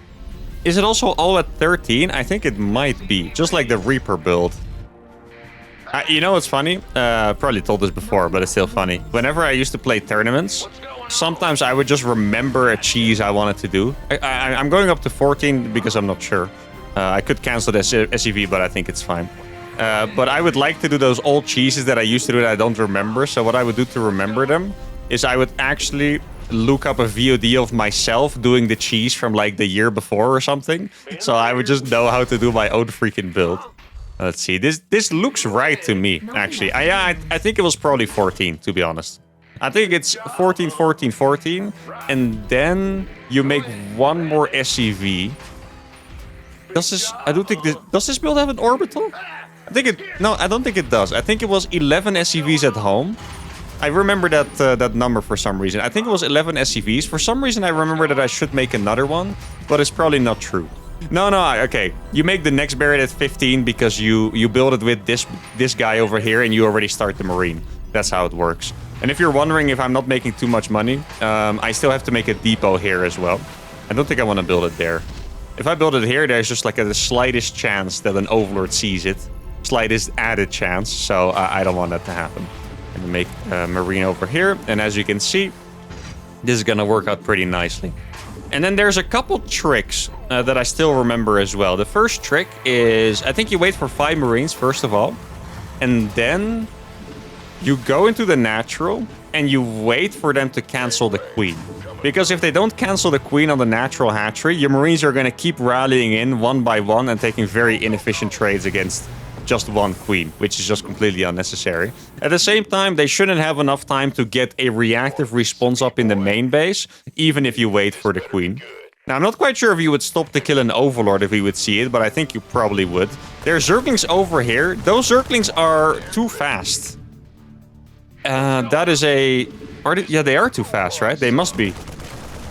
Is it also all at 13? I think it might be, just like the Reaper build. You know what's funny? Probably told this before, but it's still funny. Whenever I used to play tournaments, sometimes I would just remember a cheese I wanted to do. I'm going up to 14 because I'm not sure. I could cancel the SEV, but I think it's fine. But I would like to do those old cheeses that I used to do that I don't remember. So what I would do to remember them is I would actually look up a VOD of myself doing the cheese from like the year before or something. So I would just know how to do my own freaking build. Let's see. This looks right to me, actually. I think it was probably 14, to be honest. I think it's 14, 14, 14. And then you make one more SCV. Does this... I don't think this... Does this build have an orbital? I think it... No, I don't think it does. I think it was 11 SCVs at home. I remember that number for some reason. I think it was 11 SCVs. For some reason, I remember that I should make another one. But it's probably not true. No, okay. You make the next barrier at 15 because you build it with this guy over here and you already start the Marine. That's how it works. And if you're wondering if I'm not making too much money, I still have to make a depot here as well. I don't think I want to build it there. If I build it here, there's just like the slightest chance that an Overlord sees it. Slightest added chance, so I don't want that to happen. I'm gonna make a Marine over here, and as you can see, this is gonna work out pretty nicely. And then there's a couple tricks that I still remember as well. The first trick is, I think you wait for 5 Marines, first of all. And then you go into the natural and you wait for them to cancel the queen. Because if they don't cancel the queen on the natural hatchery, your Marines are going to keep rallying in one by one and taking very inefficient trades against just one queen, which is just completely unnecessary. At the same time, they shouldn't have enough time to get a reactive response up in the main base, even if you wait for the queen. Now, I'm not quite sure if you would stop to kill an Overlord if we would see it, but I think you probably would. There are Zerglings over here. Those Zerglings are too fast. That is a... Yeah, they are too fast, right? They must be.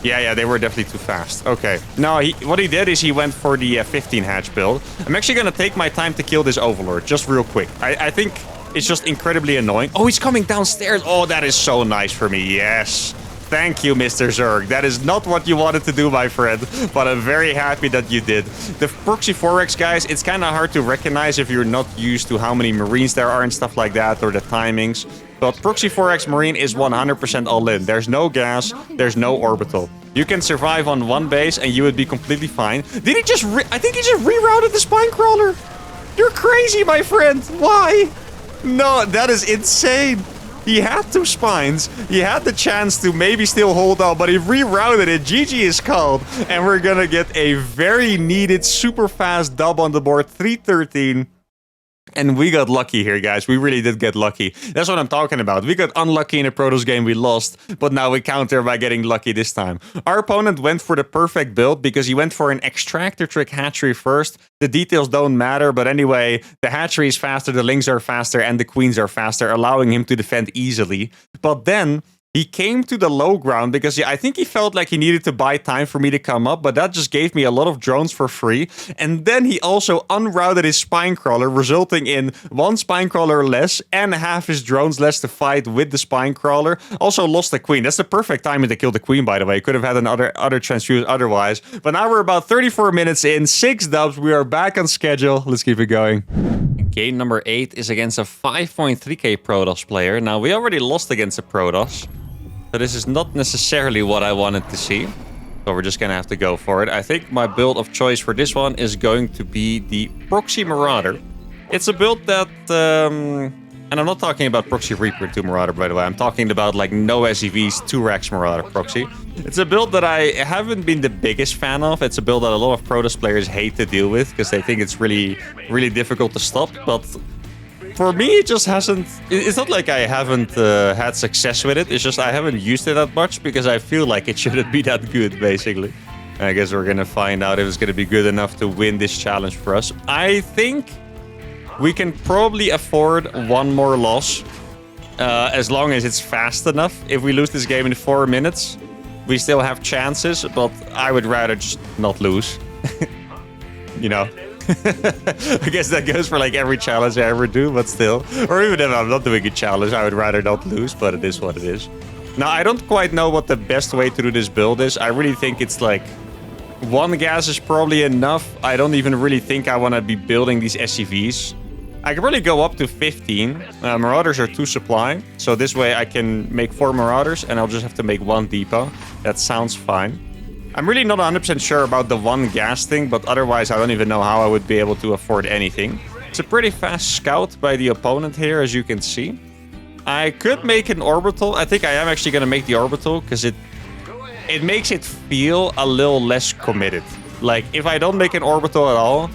Yeah, they were definitely too fast. Okay. No, what he did is he went for the 15 hatch build. I'm actually going to take my time to kill this Overlord, just real quick. I think it's just incredibly annoying. Oh, he's coming downstairs. Oh, that is so nice for me. Yes. Thank you, Mr. Zerg. That is not what you wanted to do, my friend, but I'm very happy that you did. The proxy 4x, guys, it's kind of hard to recognize if you're not used to how many Marines there are and stuff like that, or the timings. But proxy 4x Marine is 100% all in. There's no gas, there's no orbital. You can survive on one base and you would be completely fine. Did he just I think he just rerouted the spine crawler. You're crazy, my friend. Why? No, that is insane. He had 2 spines. He had the chance to maybe still hold on, but he rerouted it. GG is called. And we're gonna get a very needed, super fast dub on the board. 313. And we got lucky here, guys. We really did get lucky. That's what I'm talking about. We got unlucky in a Protoss game we lost, but now we counter by getting lucky this time. Our opponent went for the perfect build because he went for an extractor trick hatchery first. The details don't matter, but anyway, the hatchery is faster, the lings are faster, and the queens are faster, allowing him to defend easily. But then he came to the low ground because I think he felt like he needed to buy time for me to come up, but that just gave me a lot of drones for free. And then he also unrouted his spine crawler, resulting in one spine crawler less and half his drones less to fight with the spine crawler. Also lost the queen. That's the perfect timing to kill the queen, by the way. Could have had another transfuse otherwise. But now we're about 34 minutes in, 6 dubs. We are back on schedule. Let's keep it going. Game number 8 is against a 5.3k Protoss player. Now, we already lost against a Protoss. So this is not necessarily what I wanted to see. So we're just going to have to go for it. I think my build of choice for this one is going to be the Proxy Marauder. It's a build that... and I'm not talking about Proxy Reaper 2 Marauder, by the way. I'm talking about like no SEVs, 2 racks Marauder Proxy. It's a build that I haven't been the biggest fan of. It's a build that a lot of Protoss players hate to deal with because they think it's really, really difficult to stop. But... for me, it just hasn't... it's not like I haven't had success with it. It's just I haven't used it that much because I feel like it shouldn't be that good, basically. And I guess we're going to find out if it's going to be good enough to win this challenge for us. I think we can probably afford one more loss as long as it's fast enough. If we lose this game in 4 minutes, we still have chances, but I would rather just not lose. You know? I guess that goes for like every challenge I ever do, but still. Or even if I'm not doing a challenge, I would rather not lose, but it is what it is. Now, I don't quite know what the best way to do this build is. I really think it's like 1 gas is probably enough. I don't even really think I want to be building these SCVs. I can probably go up to 15. Marauders are 2 supply, so this way I can make 4 Marauders and I'll just have to make 1 depot. That sounds fine. I'm really not 100% sure about the 1 gas thing, but otherwise I don't even know how I would be able to afford anything. It's a pretty fast scout by the opponent here, as you can see. I could make an orbital. I think I am actually going to make the orbital because it makes it feel a little less committed. Like, if I don't make an orbital at all,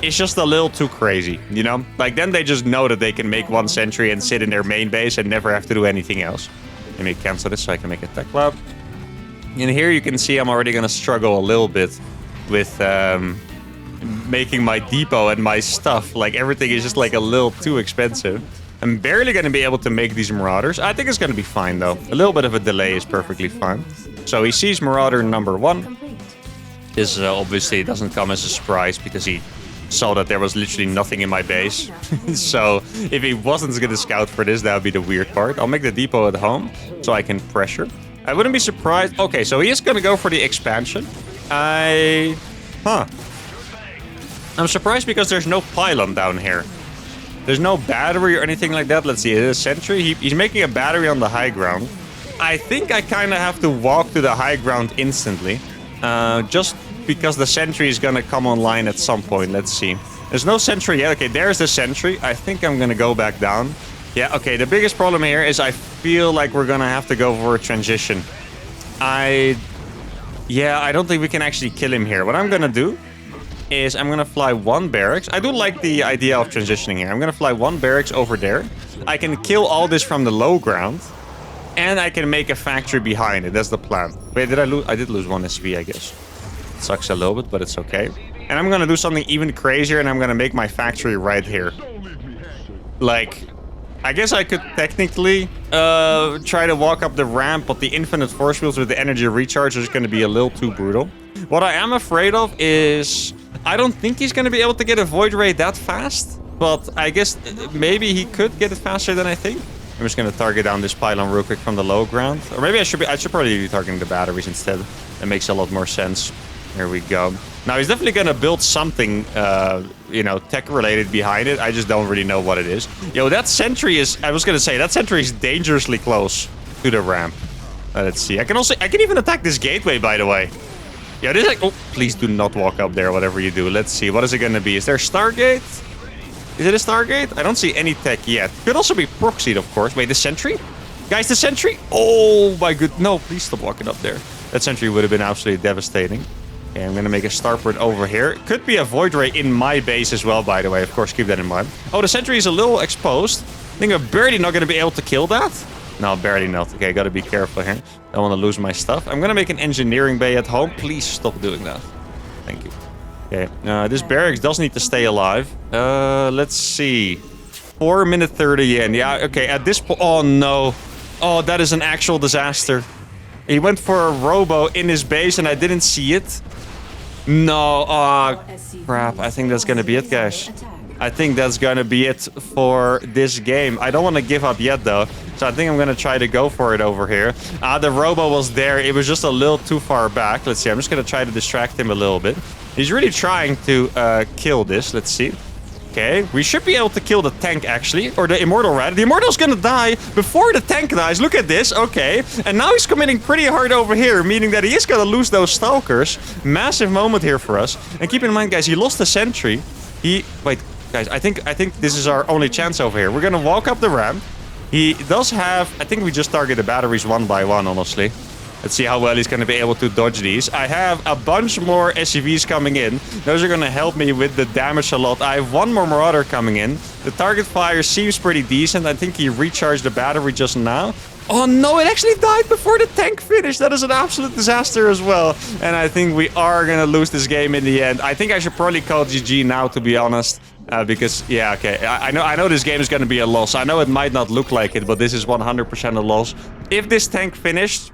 it's just a little too crazy, you know? Like, then they just know that they can make 1 sentry and sit in their main base and never have to do anything else. Let me cancel this so I can make a tech lab. And here you can see I'm already going to struggle a little bit with making my depot and my stuff. Like, everything is just like a little too expensive. I'm barely going to be able to make these Marauders. I think it's going to be fine, though. A little bit of a delay is perfectly fine. So he sees Marauder number 1. This obviously doesn't come as a surprise because he saw that there was literally nothing in my base. So if he wasn't going to scout for this, that would be the weird part. I'll make the depot at home so I can pressure. I wouldn't be surprised. Okay, so he is going to go for the expansion. I'm surprised because there's no pylon down here. There's no battery or anything like that. Let's see, it is a sentry. He's making a battery on the high ground. I think I kind of have to walk to the high ground instantly. Just because the sentry is going to come online at some point. Let's see. There's no sentry yet. Okay, there's the sentry. I think I'm going to go back down. Yeah, okay, the biggest problem here is I feel like we're gonna have to go for a transition. I don't think we can actually kill him here. What I'm gonna do is I'm gonna fly 1 barracks. I do like the idea of transitioning here. I'm gonna fly 1 barracks over there. I can kill all this from the low ground. And I can make a factory behind it. That's the plan. Wait, did I lose? I did lose 1 SV, I guess. It sucks a little bit, but it's okay. And I'm gonna do something even crazier, and I'm gonna make my factory right here. Like... I guess I could technically try to walk up the ramp, but the infinite force fields with the energy recharge is going to be a little too brutal. What I am afraid of is I don't think he's going to be able to get a void ray that fast, but I guess maybe he could get it faster than I think. I'm just going to target down this pylon real quick from the low ground. Or maybe I should probably be targeting the batteries instead. That makes a lot more sense. Here we go. Now, he's definitely going to build something, tech-related behind it. I just don't really know what it is. Yo, that sentry is... I was going to say, that sentry is dangerously close to the ramp. Let's see. I can even attack this gateway, by the way. Yeah, this is like... Oh, please do not walk up there, whatever you do. Let's see. What is it going to be? Is there a Stargate? Is it a Stargate? I don't see any tech yet. Could also be proxied, of course. Wait, the sentry? Guys, the sentry? Oh, my good... No, please stop walking up there. That sentry would have been absolutely devastating. Okay, I'm gonna make a starport over here. Could be a void ray in my base as well, by the way. Of course, keep that in mind. Oh, the sentry is a little exposed. I think I'm barely not gonna be able to kill that. No, barely not. Okay, gotta be careful here. Don't want to lose my stuff. I'm gonna make an engineering bay at home. Please stop doing that. Thank you. Okay, this barracks does need to stay alive. Let's see. 4 minute 30 in. Yeah, okay, at this point... Oh, no. Oh, that is an actual disaster. He went for a robo in his base and I didn't see it. No, oh, crap. I think that's gonna be it, guys. I think that's gonna be it for this game. I don't want to give up yet, though. So I think I'm gonna try to go for it over here. The robo was there. It was just a little too far back. Let's see. I'm just gonna try to distract him a little bit. He's really trying to kill this. Let's see. Okay, we should be able to kill the tank, actually. Or the Immortal, rather. The Immortal's gonna die before the tank dies. Look at this. Okay. And now he's committing pretty hard over here, meaning that he is gonna lose those Stalkers. Massive moment here for us. And keep in mind, guys, he lost the sentry. Wait, guys, I think this is our only chance over here. We're gonna walk up the ramp. He does have... I think we just target the batteries one by one, honestly. Let's see how well he's going to be able to dodge these. I have a bunch more SCVs coming in. Those are going to help me with the damage a lot. I have one more Marauder coming in. The target fire seems pretty decent. I think he recharged the battery just now. Oh no, it actually died before the tank finished. That is an absolute disaster as well. And I think we are going to lose this game in the end. I think I should probably call GG now, to be honest. Because, yeah, okay. I know this game is going to be a loss. I know it might not look like it, but this is 100% a loss. If this tank finished...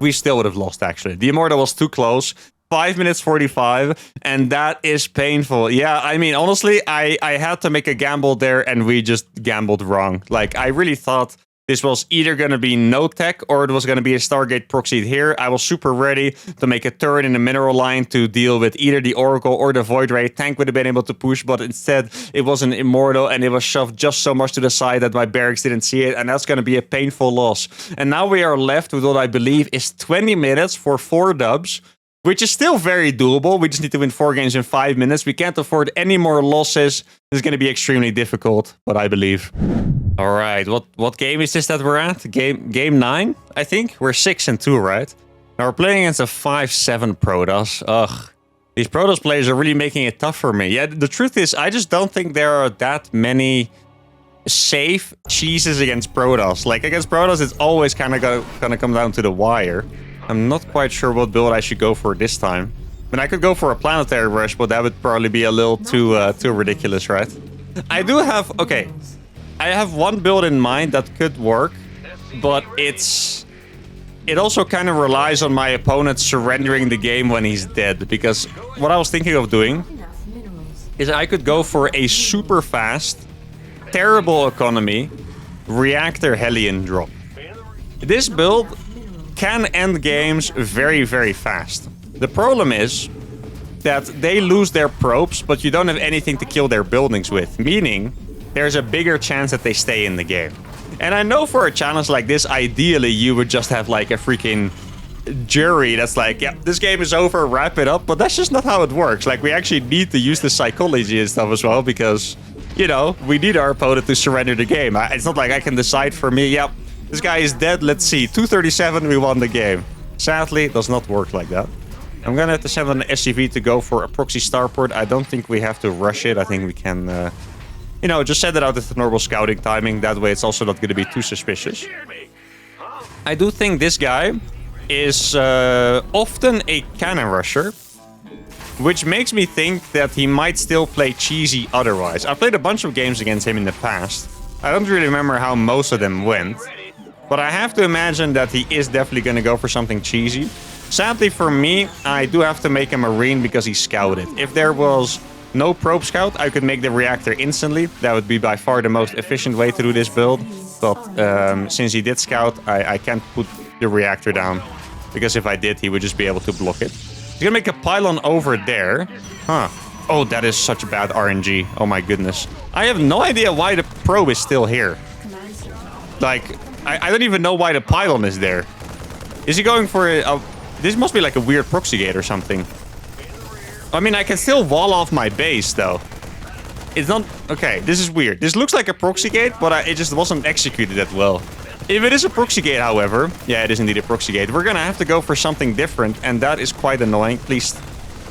we still would have lost, actually. The Immortal was too close. 5 minutes 45, and that is painful. Yeah, I mean, honestly, I had to make a gamble there, and we just gambled wrong. Like, I really thought this was either going to be no tech, or it was going to be a Stargate proxied here. I was super ready to make a turn in the mineral line to deal with either the Oracle or the Void Ray. Tank would have been able to push, but instead, it was an Immortal, and it was shoved just so much to the side that my barracks didn't see it, and that's going to be a painful loss. And now we are left with what I believe is 20 minutes for 4 dubs, which is still very doable. We just need to win 4 games in 5 minutes. We can't afford any more losses. This is going to be extremely difficult, but I believe. All right, what game is this that we're at? Game 9, I think? We're 6-2, right? Now we're playing against a 5-7 Protoss. Ugh. These Protoss players are really making it tough for me. Yeah, the truth is, I just don't think there are that many safe cheeses against Protoss. Like, against Protoss, it's always kind of gonna come down to the wire. I'm not quite sure what build I should go for this time. I mean, I could go for a Planetary Rush, but that would probably be a little too ridiculous, right? I do have... okay. I have one build in mind that could work, but it also kind of relies on my opponent surrendering the game when he's dead. Because what I was thinking of doing is I could go for a super fast, terrible economy, reactor Hellion drop. This build can end games very, very fast. The problem is that they lose their probes, but you don't have anything to kill their buildings with, meaning there's a bigger chance that they stay in the game. And I know for a challenge like this, ideally you would just have like a freaking jury that's like, yeah, this game is over, wrap it up, but that's just not how it works. Like, we actually need to use the psychology and stuff as well, because, you know, we need our opponent to surrender the game. It's not like I can decide for me, yep, this guy is dead, let's see, 237, we won the game. Sadly, it does not work like that. I'm gonna have to send an SCV to go for a proxy starport. I don't think we have to rush it. I think we can, you know, just send it out with the normal scouting timing. That way it's also not going to be too suspicious. I do think this guy is often a cannon rusher, which makes me think that he might still play cheesy otherwise. I played a bunch of games against him in the past. I don't really remember how most of them went, but I have to imagine that he is definitely going to go for something cheesy. Sadly for me, I do have to make a Marine because he scouted. If there was no probe scout, I could make the reactor instantly. That would be by far the most efficient way to do this build. But since he did scout, I can't put the reactor down. Because if I did, he would just be able to block it. He's gonna make a pylon over there. Huh. Oh, that is such bad RNG. Oh my goodness. I have no idea why the probe is still here. Like, I don't even know why the pylon is there. Is he going for a... this must be like a weird proxy gate or something. I mean, I can still wall off my base, though. It's not... okay, this is weird. This looks like a proxy gate, but it just wasn't executed that well. If it is a proxy gate, however, yeah, it is indeed a proxy gate, we're gonna have to go for something different, and that is quite annoying. Please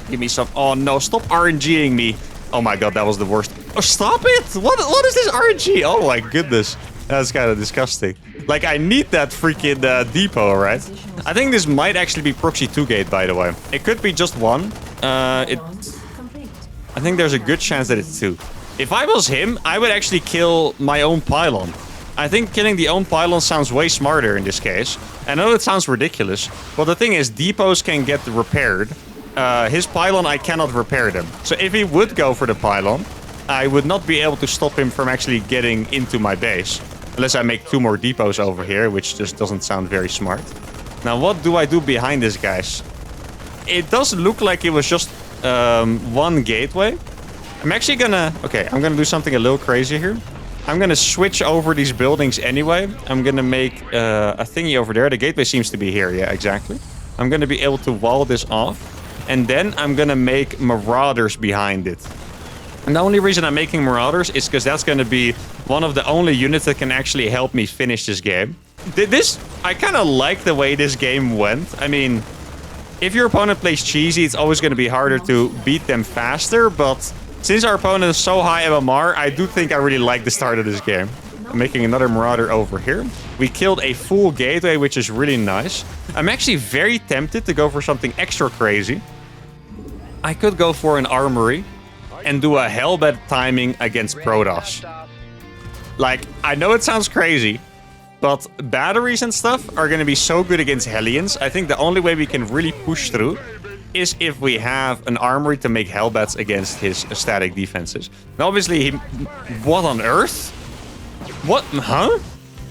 give me some... Oh, no, stop RNGing me. Oh my god, that was the worst. Oh, stop it! What is this RNG? Oh my goodness. That's kind of disgusting. Like, I need that freaking depot, right? I think this might actually be proxy 2 gate, by the way. It could be just one. I think there's a good chance that it's 2. If I was him, I would actually kill my own pylon. I think killing the own pylon sounds way smarter in this case. I know it sounds ridiculous, but the thing is, depots can get repaired. His pylon, I cannot repair them. So if he would go for the pylon, I would not be able to stop him from actually getting into my base. Unless I make 2 more depots over here, which just doesn't sound very smart. Now, what do I do behind this, guys? It does look like it was just one gateway. I'm actually gonna... Okay, I'm gonna do something a little crazy here. I'm gonna switch over these buildings anyway. I'm gonna make a thingy over there. The gateway seems to be here. Yeah, exactly. I'm gonna be able to wall this off. And then I'm gonna make marauders behind it. And the only reason I'm making marauders is because that's gonna be one of the only units that can actually help me finish this game. I kind of like the way this game went. I mean, if your opponent plays cheesy, it's always gonna be harder to beat them faster, but... Since our opponent is so high MMR, I do think I really like the start of this game. I'm making another Marauder over here. We killed a full gateway, which is really nice. I'm actually very tempted to go for something extra crazy. I could go for an armory and do a Hellbat timing against Protoss. Like, I know it sounds crazy, but batteries and stuff are going to be so good against Hellions. I think the only way we can really push through is if we have an armory to make Hellbats against his static defenses. Now, obviously, what on earth? What? Huh?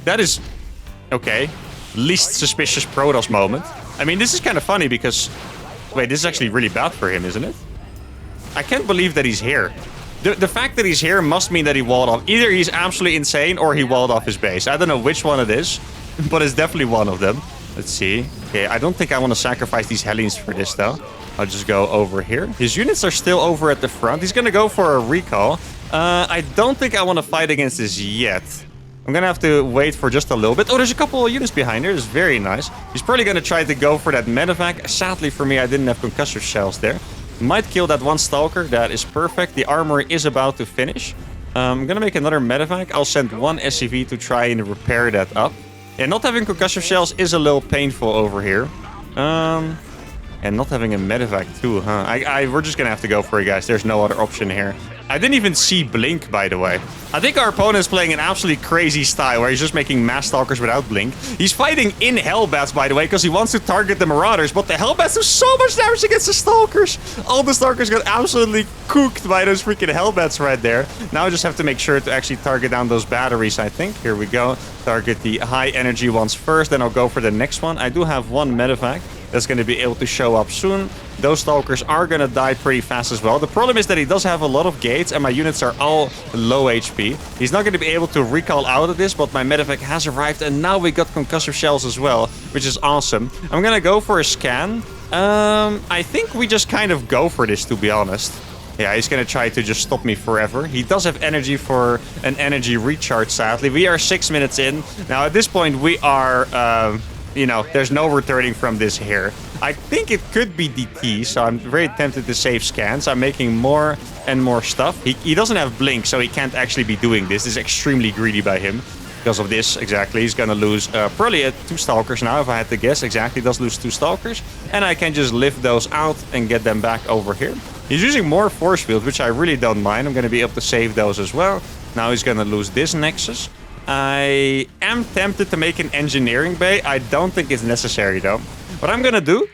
That is... Okay. Least suspicious Protoss moment. I mean, this is kind of funny because... Wait, this is actually really bad for him, isn't it? I can't believe that he's here. The fact that he's here must mean that he walled off. Either he's absolutely insane or he walled off his base. I don't know which one it is, but it's definitely one of them. Let's see. Okay, I don't think I want to sacrifice these Hellions for this, though. I'll just go over here. His units are still over at the front. He's going to go for a recall. I don't think I want to fight against this yet. I'm going to have to wait for just a little bit. Oh, there's a couple of units behind here. It's very nice. He's probably going to try to go for that medevac. Sadly for me, I didn't have concussive shells there. Might kill that one stalker. That is perfect. The armory is about to finish. I'm going to make another medevac. I'll send one SCV to try and repair that up. Yeah, not having concussive shells is a little painful over here. And not having a medevac too, huh? We're just gonna have to go for it, guys. There's no other option here. I didn't even see Blink, by the way. I think our opponent is playing an absolutely crazy style where he's just making mass stalkers without Blink. He's fighting in Hellbats, by the way, because he wants to target the Marauders, but the Hellbats do so much damage against the Stalkers. All the Stalkers got absolutely cooked by those freaking Hellbats right there. Now I just have to make sure to actually target down those batteries, I think. Here we go. Target the high energy ones first, then I'll go for the next one. I do have one medevac that's going to be able to show up soon. Those Stalkers are going to die pretty fast as well. The problem is that he does have a lot of gates and my units are all low HP. He's not going to be able to recall out of this, but my medevac has arrived and now we got concussive shells as well, which is awesome. I'm going to go for a scan. I think we just kind of go for this, to be honest. Yeah, he's going to try to just stop me forever. He does have energy for an energy recharge, sadly. We are 6 minutes in. Now, at this point, we are... you know, there's no returning from this here. I think it could be DT, so I'm very tempted to save scans. I'm making more and more stuff. He doesn't have Blink, so he can't actually be doing this. This is extremely greedy by him. Because of this, exactly. He's gonna lose probably 2 Stalkers now, if I had to guess. Exactly, does lose 2 Stalkers. And I can just lift those out and get them back over here. He's using more force fields, which I really don't mind. I'm gonna be able to save those as well. Now he's gonna lose this Nexus. I am tempted to make an engineering bay. I don't think it's necessary, though. What I'm gonna do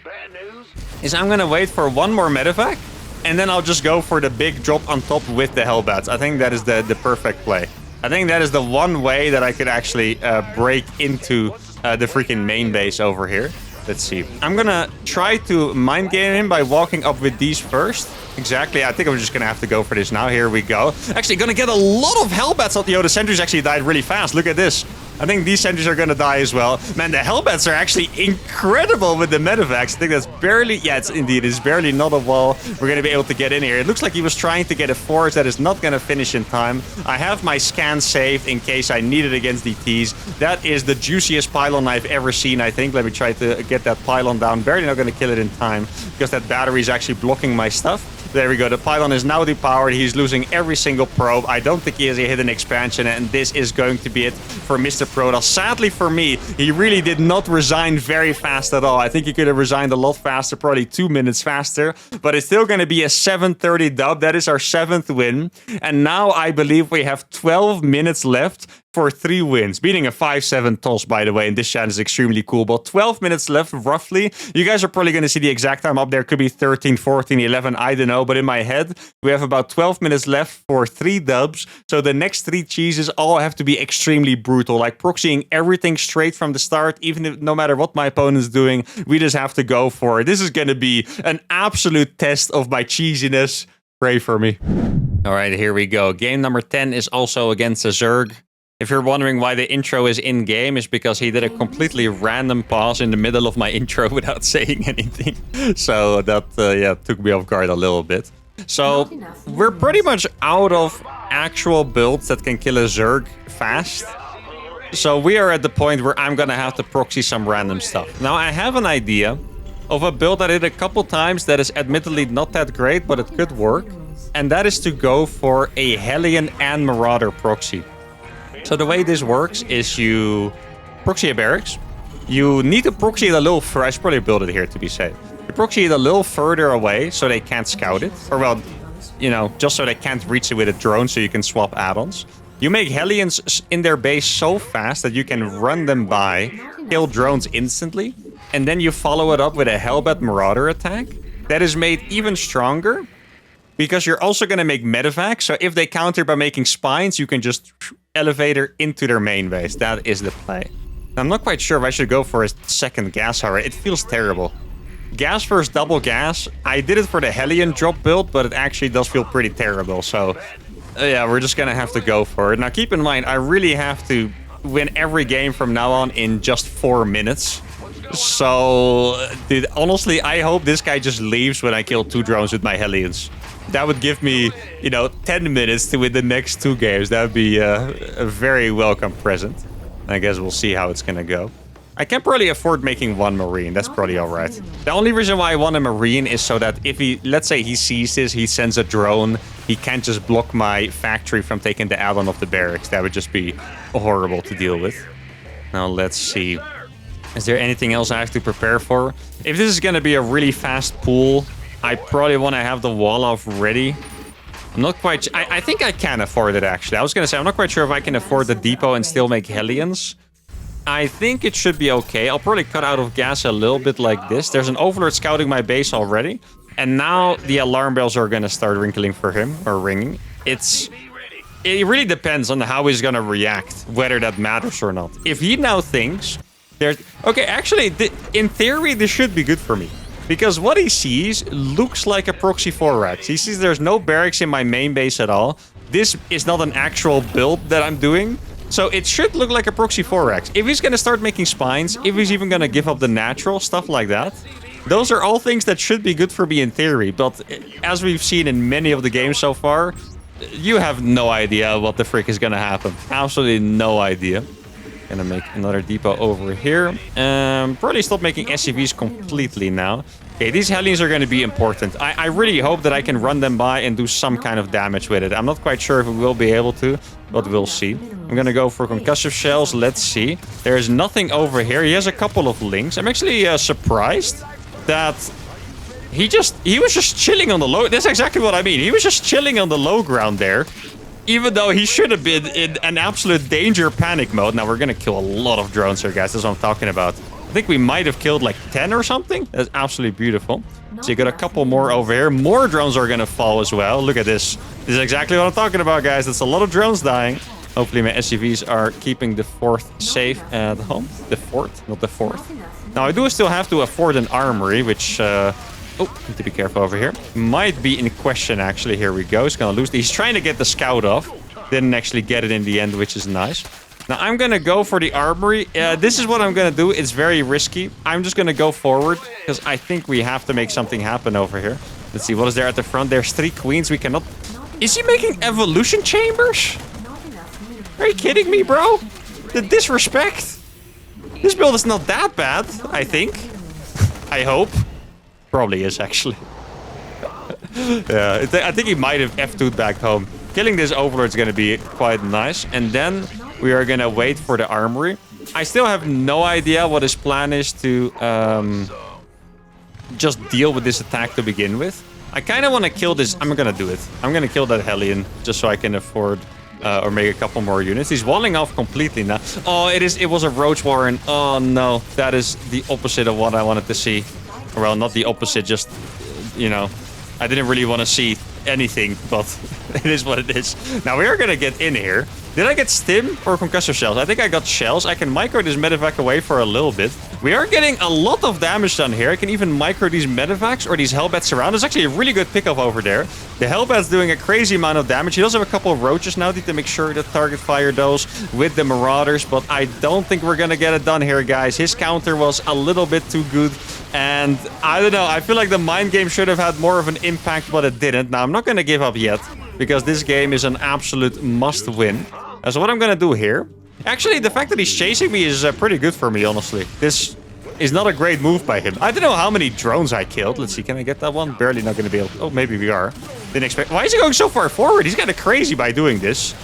is I'm gonna wait for one more medevac, and then I'll just go for the big drop on top with the Hellbats. I think that is the perfect play. I think that is the one way that I could actually break into the freaking main base over here. Let's see. I'm gonna try to mind game him by walking up with these first. Exactly. I think I'm just gonna have to go for this now. Here we go. Actually, gonna get a lot of Hellbats out. Yo, the sentries actually died really fast. Look at this. I think these sentries are gonna die as well. Man, the Hellbats are actually incredible with the medevacs. I think that's barely... Yeah, it's barely not a wall. We're gonna be able to get in here. It looks like he was trying to get a force that is not gonna finish in time. I have my scan saved in case I need it against DTs. That is the juiciest pylon I've ever seen, I think. Let me try to get that pylon down. Barely not gonna kill it in time because that battery is actually blocking my stuff. There we go. The pylon is now depowered. He's losing every single probe. I don't think he has a hidden expansion, and this is going to be it for Mr. Protoss. Sadly for me, he really did not resign very fast at all. I think he could have resigned a lot faster, probably 2 minutes faster, but it's still going to be a 7:30 dub. That is our 7th win, and now I believe we have 12 minutes left for 3 wins, beating a 5-7 toss, by the way, and this chat is extremely cool. But 12 minutes left, roughly. You guys are probably going to see the exact time up there. Could be 13, 14, 11, I don't know. But in my head, we have about 12 minutes left for 3 dubs. So the next 3 cheeses all have to be extremely brutal, like proxying everything straight from the start, even if no matter what my opponent's doing, we just have to go for it. This is going to be an absolute test of my cheesiness. Pray for me. All right, here we go. Game number 10 is also against a Zerg. If you're wondering why the intro is in-game, it's because he did a completely random pause in the middle of my intro without saying anything. So that, yeah, took me off guard a little bit. So we're pretty much out of actual builds that can kill a Zerg fast. So we are at the point where I'm gonna have to proxy some random stuff. Now I have an idea of a build I did a couple times that is admittedly not that great, but it could work. And that is to go for a Hellion and Marauder proxy. So the way this works is you proxy a barracks. You need to proxy it a little further. I should probably build it here to be safe. You proxy it a little further away so they can't scout it. Or well, you know, just so they can't reach it with a drone so you can swap add-ons. You make Hellions in their base so fast that you can run them by, kill drones instantly. And then you follow it up with a Hellbat Marauder attack. That is made even stronger. Because you're also going to make medevac. So if they counter by making spines, you can just elevator into their main base. That is the play. I'm not quite sure if I should go for a second gas hour. It feels terrible. Gas versus double gas. I did it for the Hellion drop build, but it actually does feel pretty terrible. So yeah, we're just going to have to go for it. Now keep in mind, I really have to win every game from now on in just 4 minutes. So, dude, honestly, I hope this guy just leaves when I kill 2 drones with my Hellions. That would give me, you know, 10 minutes to win the next 2 games. That would be a very welcome present. I guess we'll see how it's gonna go. I can probably afford making 1 Marine. That's probably alright. The only reason why I want a Marine is so that if he, let's say he sees this, he sends a drone, he can't just block my factory from taking the add-on of the barracks. That would just be horrible to deal with. Now, let's see. Is there anything else I have to prepare for? If this is gonna be a really fast pool, I probably want to have the wall off ready. I'm not quite... I think I can afford it, actually. I was going to say, I'm not quite sure if I can afford the depot and still make Hellions. I think it should be okay. I'll probably cut out of gas a little bit like this. There's an Overlord scouting my base already. And now the alarm bells are going to start ringing for him, or ringing. It really depends on how he's going to react, whether that matters or not. If he now thinks... Okay, actually, in theory, this should be good for me. Because what he sees looks like a proxy 4-rax. He sees there's no barracks in my main base at all. This is not an actual build that I'm doing. So it should look like a proxy 4-rax. If he's going to start making spines, if he's even going to give up the natural, stuff like that. Those are all things that should be good for me in theory. But as we've seen in many of the games so far, you have no idea what the frick is going to happen. Absolutely no idea. Gonna make another depot over here. Probably stop making SCVs completely now. Okay, these Hellions are going to be important. I really hope that I can run them by and do some kind of damage with it. I'm not quite sure if we will be able to, but we'll see. I'm going to go for concussive shells. Let's see. There's nothing over here. He has a couple of links. I'm actually surprised that he was just chilling on the low. That's exactly what I mean. He was just chilling on the low ground there. Even though he should have been in an absolute danger panic mode. Now, we're going to kill a lot of drones here, guys. That's what I'm talking about. I think we might have killed like 10 or something. That's absolutely beautiful. So you got a couple more over here. More drones are going to fall as well. Look at this. This is exactly what I'm talking about, guys. That's a lot of drones dying. Hopefully my SCVs are keeping the 4th safe at home. The 4th, not the 4th. Now, I do still have to afford an armory, which... Oh, need to be careful over here. Might be in question, actually. Here we go. He's gonna lose. He's trying to get the scout off. Didn't actually get it in the end, which is nice. Now, I'm going to go for the armory. This is what I'm going to do. It's very risky. I'm just going to go forward because I think we have to make something happen over here. Let's see, what is there at the front? There's 3 queens. We cannot... Is he making evolution chambers? Are you kidding me, bro? The disrespect. This build is not that bad, I think. I hope. Probably is, actually. Yeah, I think he might have F2'd back home. Killing this overlord is going to be quite nice. And then we are going to wait for the armory. I still have no idea what his plan is to just deal with this attack to begin with. I kind of want to kill this. I'm going to do it. I'm going to kill that Hellion just so I can afford or make a couple more units. He's walling off completely now. Oh, it was a Roach Warren. Oh, no. That is the opposite of what I wanted to see. Well, not the opposite, just, you know, I didn't really want to see anything, but it is what it is. Now, we are going to get in here. Did I get stim or concussive shells? I think I got shells. I can micro this medevac away for a little bit. We are getting a lot of damage done here. I can even micro these medevacs or these hellbats around. There's actually a really good pickup over there. The hellbat's doing a crazy amount of damage. He does have a couple of roaches now. Need to make sure that target fire those with the marauders, but I don't think we're gonna get it done here, guys. His counter was a little bit too good, and I don't know. I feel like the mind game should have had more of an impact, but it didn't. Now, I'm not gonna give up yet, because this game is an absolute must-win. So what I'm gonna do here... Actually, the fact that he's chasing me is pretty good for me, honestly. This is not a great move by him. I don't know how many drones I killed. Let's see, can I get that one? Barely not gonna be able to... Oh, maybe we are. Didn't expect... Why is he going so far forward? He's kind of crazy by doing this.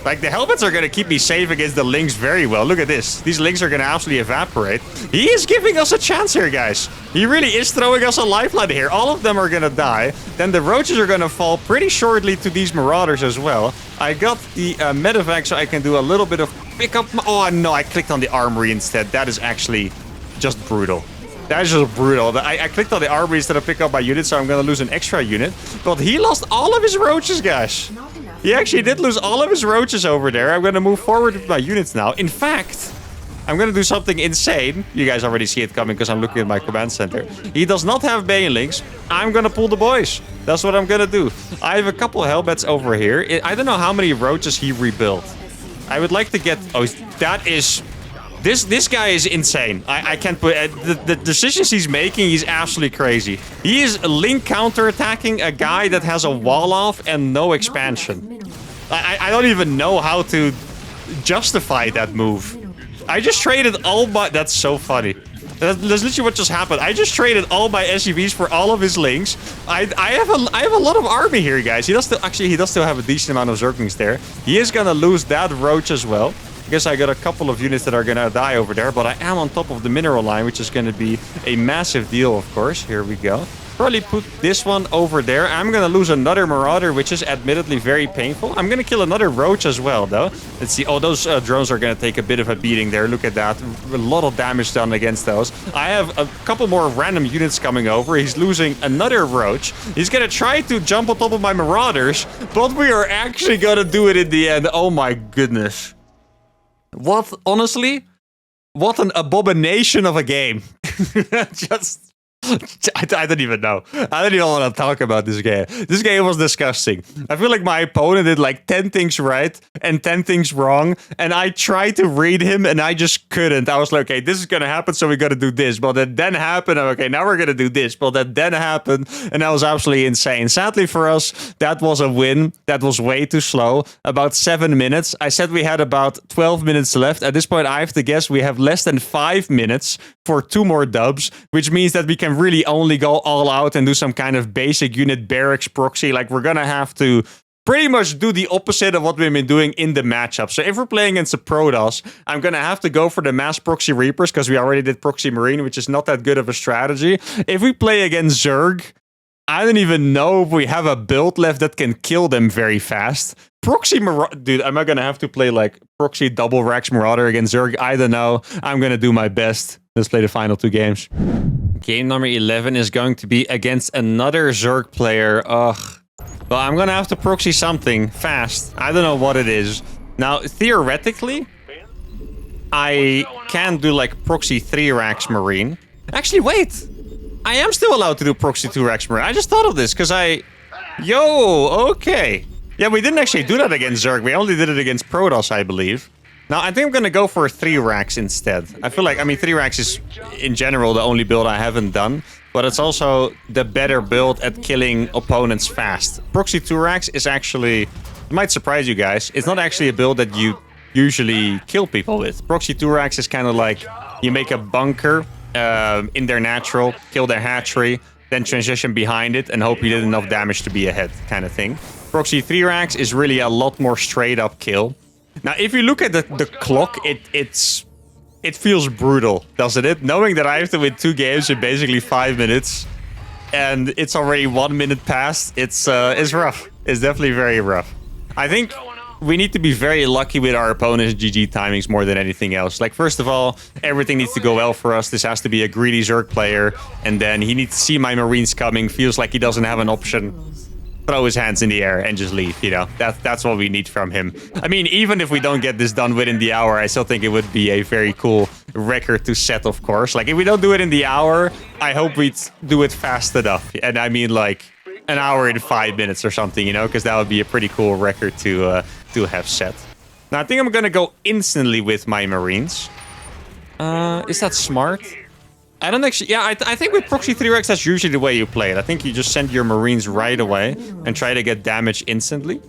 Like, the helmets are gonna keep me safe against the Lynx very well. Look at this. These Lynx are gonna absolutely evaporate. He is giving us a chance here, guys. He really is throwing us a lifeline here. All of them are gonna die. Then the roaches are gonna fall pretty shortly to these marauders as well. I got the medevac so I can do a little bit of pickup. Oh, no, I clicked on the armory instead. That is actually just brutal. That is just brutal. I clicked on the armory instead of pick up my unit, so I'm gonna lose an extra unit. But he lost all of his roaches, guys. He actually did lose all of his roaches over there. I'm gonna move forward with my units now. In fact, I'm gonna do something insane. You guys already see it coming because I'm looking at my command center. He does not have banelings. I'm gonna pull the boys. That's what I'm gonna do. I have a couple hellbats over here. I don't know how many roaches he rebuilt. I would like to get... Oh, that is... This guy is insane. I can't put... the decisions he's making, he's absolutely crazy. He is link counter-attacking a guy that has a wall off and no expansion. I don't even know how to justify that move. I just traded all my... That's so funny. That's literally what just happened. I just traded all my SUVs for all of his links. I have a lot of army here, guys. He does still have a decent amount of Zerglings there. He is gonna lose that roach as well. I guess I got a couple of units that are gonna die over there, but I am on top of the mineral line, which is gonna be a massive deal, of course. Here we go. Probably put this one over there. I'm gonna lose another marauder, which is admittedly very painful. I'm gonna kill another roach as well, though. Let's see. Oh, those drones are gonna take a bit of a beating there. Look at that. A lot of damage done against those. I have a couple more random units coming over. He's losing another roach. He's gonna try to jump on top of my marauders, but we are actually gonna do it in the end. Oh my goodness. What, honestly, what an abomination of a game. Just, I don't even know. I don't even want to talk about this game. This game was disgusting. I feel like my opponent did like 10 things right and 10 things wrong. And I tried to read him and I just couldn't. I was like, okay, this is going to happen, so we got to do this. But it then happened. Okay, now we're going to do this. But that then happened. And that was absolutely insane. Sadly for us, that was a win. That was way too slow. About 7 minutes. I said we had about 12 minutes left. At this point, I have to guess we have less than 5 minutes for 2 more dubs, which means that we can really only go all out and do some kind of basic unit barracks proxy. Like, we're gonna have to pretty much do the opposite of what we've been doing in the matchup. So if we're playing against a Protoss, I'm gonna have to go for the mass proxy Reapers because we already did proxy Marine, which is not that good of a strategy. If we play against Zerg, I don't even know if we have a build left that can kill them very fast. Proxy Marauder... Dude, am I gonna have to play, like, proxy double Rax Marauder against Zerg? I don't know. I'm gonna do my best. Let's play the final 2 games. Game number 11 is going to be against another Zerg player. Ugh. Well, I'm gonna have to proxy something fast. I don't know what it is. Now, theoretically, I can do, like, proxy 3 Rax Marine. Actually, wait! I am still allowed to do proxy 2 Rax Marine. I just thought of this, because I... Yo, okay. Yeah, we didn't actually do that against Zerg. We only did it against Protoss, I believe. Now, I think I'm going to go for 3 racks instead. I feel like, I mean, 3 racks is, in general, the only build I haven't done. But it's also the better build at killing opponents fast. Proxy 2 racks is actually, it might surprise you guys, it's not actually a build that you usually kill people with. Proxy 2 racks is kind of like, you make a bunker in their natural, kill their hatchery, then transition behind it and hope you did enough damage to be ahead, kind of thing. Proxy 3 racks is really a lot more straight up kill. Now, if you look at the clock, it feels brutal, doesn't it? Knowing that I have to win 2 games in basically 5 minutes, and it's already 1 minute past, it's rough. It's definitely very rough. I think we need to be very lucky with our opponent's GG timings more than anything else. Like, first of all, everything needs to go well for us. This has to be a greedy Zerg player, and then he needs to see my Marines coming, feels like he doesn't have an option. Throw his hands in the air and just leave, you know. That's what we need from him. I mean, even if we don't get this done within the hour, I still think it would be a very cool record to set, of course. Like, if we don't do it in the hour, I hope we do it fast enough. And I mean, like, an hour in 5 minutes or something, you know, because that would be a pretty cool record to have set. Now, I think I'm going to go instantly with my Marines. Is that smart? I don't actually... Yeah, I think with Proxy 3 racks, that's usually the way you play it. I think you just send your Marines right away and try to get damage instantly.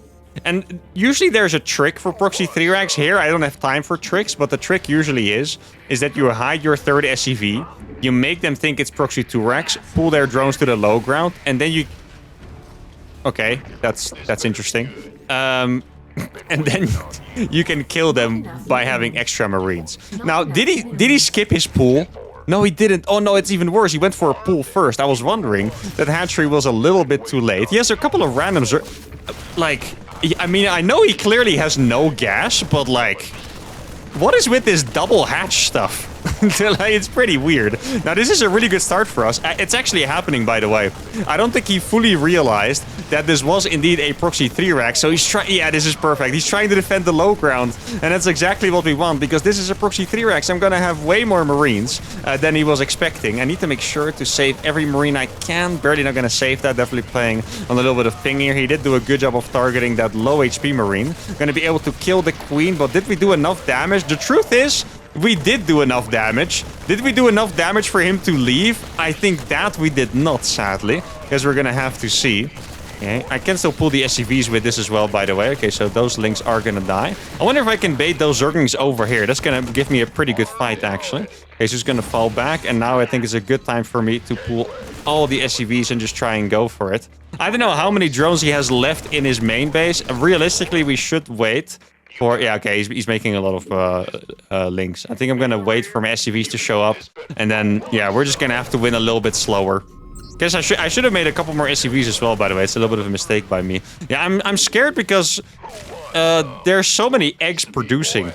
And usually there's a trick for Proxy 3 racks. Here, I don't have time for tricks, but the trick usually is that you hide your third SCV, you make them think it's Proxy 2 racks, pull their drones to the low ground, and then you... Okay, that's interesting. And then you can kill them by having extra Marines. Now, did he skip his pool? No, he didn't. Oh, no, it's even worse. He went for a pool first. I was wondering that hatchery was a little bit too late. He has a couple of randoms. Like, I mean, I know he clearly has no gas, but, like, what is with this double hatch stuff? It's pretty weird. Now, this is a really good start for us. It's actually happening, by the way. I don't think he fully realized that this was indeed a Proxy 3 rack. So he's trying... Yeah, this is perfect. He's trying to defend the low ground. And that's exactly what we want, because this is a Proxy 3 rack. So I'm going to have way more Marines than he was expecting. I need to make sure to save every Marine I can. Barely not going to save that. Definitely playing on a little bit of ping here. He did do a good job of targeting that low HP Marine. Going to be able to kill the Queen, but did we do enough damage? The truth is, we did do enough damage. Did we do enough damage for him to leave? I think that we did not, sadly. Because we're gonna have to see. Okay, I can still pull the SCVs with this as well, by the way. Okay, so those links are gonna die. I wonder if I can bait those Zerglings over here. That's gonna give me a pretty good fight, actually. Okay, so he's gonna fall back. And now I think it's a good time for me to pull all the SCVs and just try and go for it. I don't know how many drones he has left in his main base. Realistically, we should wait. Yeah, okay, he's making a lot of links. I think I'm gonna wait for my SCVs to show up, and then, yeah, we're just gonna have to win a little bit slower. Guess I should have made a couple more SCVs as well, by the way. It's a little bit of a mistake by me. Yeah, I'm scared because there's so many eggs producing.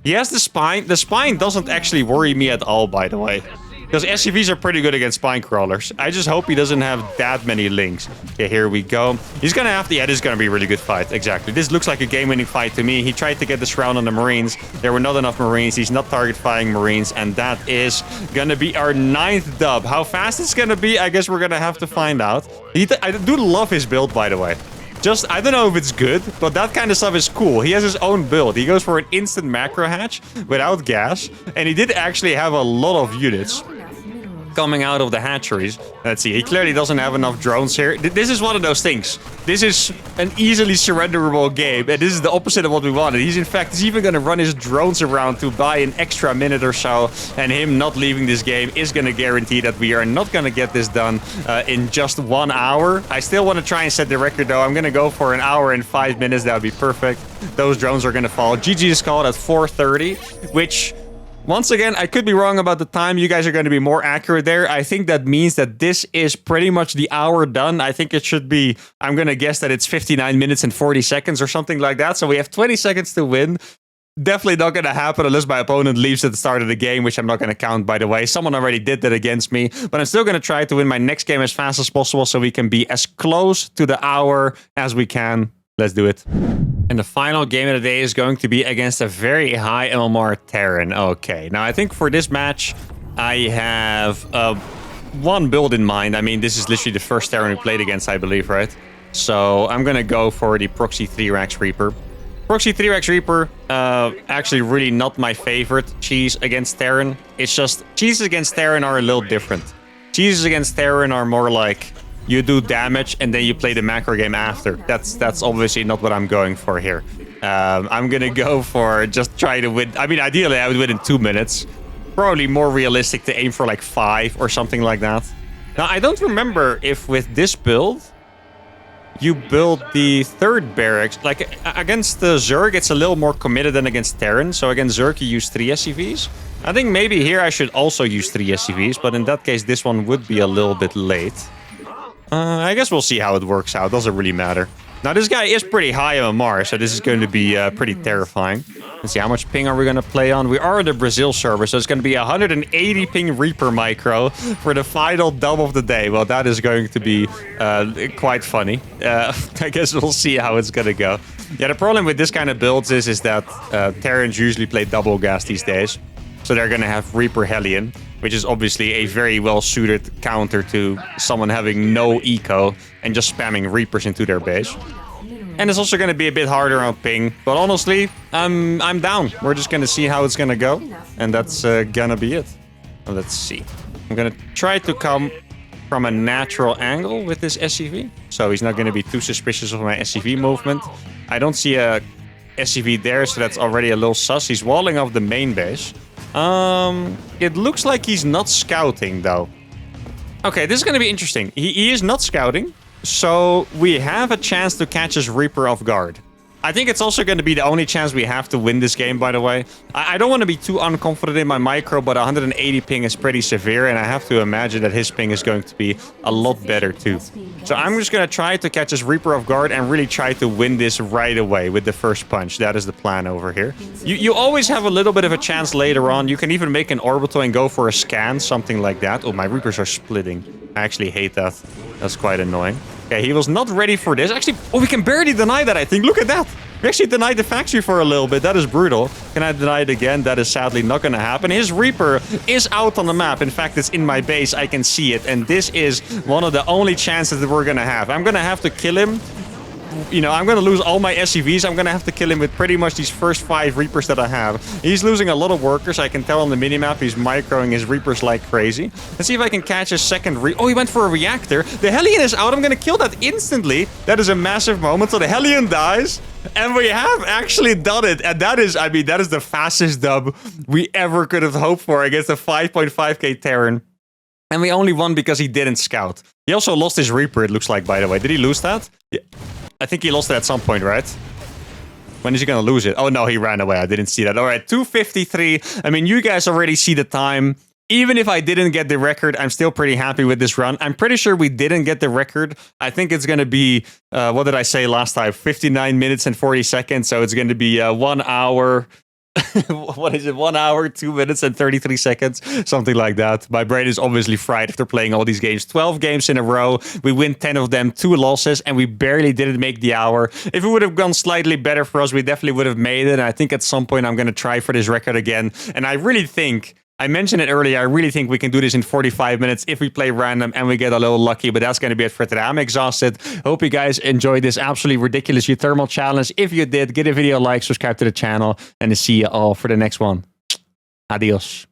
He has the spine. The spine doesn't actually worry me at all, by the way. Because SCVs are pretty good against spine crawlers. I just hope he doesn't have that many links. Okay, here we go. He's gonna have to... Yeah, this is gonna be a really good fight. Exactly. This looks like a game-winning fight to me. He tried to get the shroud on the Marines. There were not enough Marines. He's not target-firing Marines. And that is gonna be our 9th dub. How fast it's gonna be, I guess we're gonna have to find out. I do love his build, by the way. Just, I don't know if it's good, but that kind of stuff is cool. He has his own build. He goes for an instant macro hatch without gas. And he did actually have a lot of units coming out of the hatcheries. Let's see, he clearly doesn't have enough drones here. This is one of those things. This is an easily surrenderable game, and this is the opposite of what we wanted. He's even going to run his drones around to buy an extra minute or so, and him not leaving this game is going to guarantee that we are not going to get this done in just 1 hour. I still want to try and set the record, though. I'm going to go for an hour and 5 minutes. That would be perfect. Those drones are going to fall. GG is called at 4:30, which... Once again, I could be wrong about the time. You guys are going to be more accurate there. I think that means that this is pretty much the hour done. I think it should be, I'm going to guess that it's 59 minutes and 40 seconds or something like that. So we have 20 seconds to win. Definitely not going to happen unless my opponent leaves at the start of the game, which I'm not going to count, by the way. Someone already did that against me. But I'm still going to try to win my next game as fast as possible so we can be as close to the hour as we can. Let's do it. And the final game of the day is going to be against a very high MMR Terran. Okay, now I think for this match, I have one build in mind. I mean, this is literally the first Terran we played against, I believe, right? So I'm going to go for the Proxy 3 Rax Reaper. Proxy 3x Reaper, actually really not my favorite cheese against Terran. It's just, cheeses against Terran are a little different. Cheeses against Terran are more like, you do damage and then you play the macro game after. That's obviously not what I'm going for here. I'm gonna go for just try to win. I mean, ideally I would win in 2 minutes. Probably more realistic to aim for like 5 or something like that. Now, I don't remember if with this build, you build the third barracks. Like, against the Zerg, it's a little more committed than against Terran. So against Zerg, you use 3 SCVs. I think maybe here I should also use 3 SCVs, but in that case, this one would be a little bit late. I guess we'll see how it works out. Doesn't really matter. Now, this guy is pretty high MMR, so this is going to be pretty terrifying. Let's see, how much ping are we going to play on? We are on the Brazil server, so it's going to be 180 ping Reaper micro for the final dub of the day. Well, that is going to be quite funny. I guess we'll see how it's going to go. Yeah, the problem with this kind of builds is that Terrans usually play double gas these days. So they're going to have Reaper Hellion, which is obviously a very well-suited counter to someone having no eco and just spamming Reapers into their base. And it's also going to be a bit harder on ping. But honestly, I'm down. We're just going to see how it's going to go. And that's going to be it. Well, let's see. I'm going to try to come from a natural angle with this SCV. So he's not going to be too suspicious of my SCV movement. I don't see a SCV there, so that's already a little sus. He's walling off the main base. It looks like he's not scouting, though. Okay, this is going to be interesting. He is not scouting. So we have a chance to catch his Reaper off guard. I think it's also going to be the only chance we have to win this game, by the way. I don't want to be too unconfident in my micro, but 180 ping is pretty severe, and I have to imagine that his ping is going to be a lot better too. So I'm just going to try to catch his Reaper off guard and really try to win this right away with the first punch. That is the plan over here. You always have a little bit of a chance later on. You can even make an orbital and go for a scan, something like that. Oh, my Reapers are splitting. I actually hate that. That's quite annoying. Okay, he was not ready for this. Actually, oh, we can barely deny that, I think. Look at that. We actually denied the factory for a little bit. That is brutal. Can I deny it again? That is sadly not going to happen. His Reaper is out on the map. In fact, it's in my base. I can see it. And this is one of the only chances that we're going to have. I'm going to have to kill him. You know, I'm going to lose all my SCVs. I'm going to have to kill him with pretty much these first 5 Reapers that I have. He's losing a lot of workers. I can tell on the minimap he's microing his Reapers like crazy. Let's see if I can catch his second Oh, he went for a reactor. The Hellion is out. I'm going to kill that instantly. That is a massive moment. So the Hellion dies. And we have actually done it. And that is, I mean, that is the fastest dub we ever could have hoped for against a 5.5k Terran. And we only won because he didn't scout. He also lost his Reaper, it looks like, by the way. Did he lose that? Yeah. I think he lost it at some point, right? When is he going to lose it? Oh, no, he ran away. I didn't see that. All right, 2:53. I mean, you guys already see the time. Even if I didn't get the record, I'm still pretty happy with this run. I'm pretty sure we didn't get the record. I think it's going to be, what did I say last time? 59 minutes and 40 seconds. So it's going to be 1 hour... what is it? 1 hour, 2 minutes and 33 seconds. Something like that. My brain is obviously fried after playing all these games. 12 games in a row. We win 10 of them, 2 losses, and we barely didn't make the hour. If it would have gone slightly better for us, we definitely would have made it. And I think at some point I'm going to try for this record again. And I really think... I mentioned it earlier, I really think we can do this in 45 minutes if we play random and we get a little lucky, but that's going to be it for today. I'm exhausted. Hope you guys enjoyed this absolutely ridiculous uThermal challenge. If you did, give the video a like, subscribe to the channel, and see you all for the next one. Adios.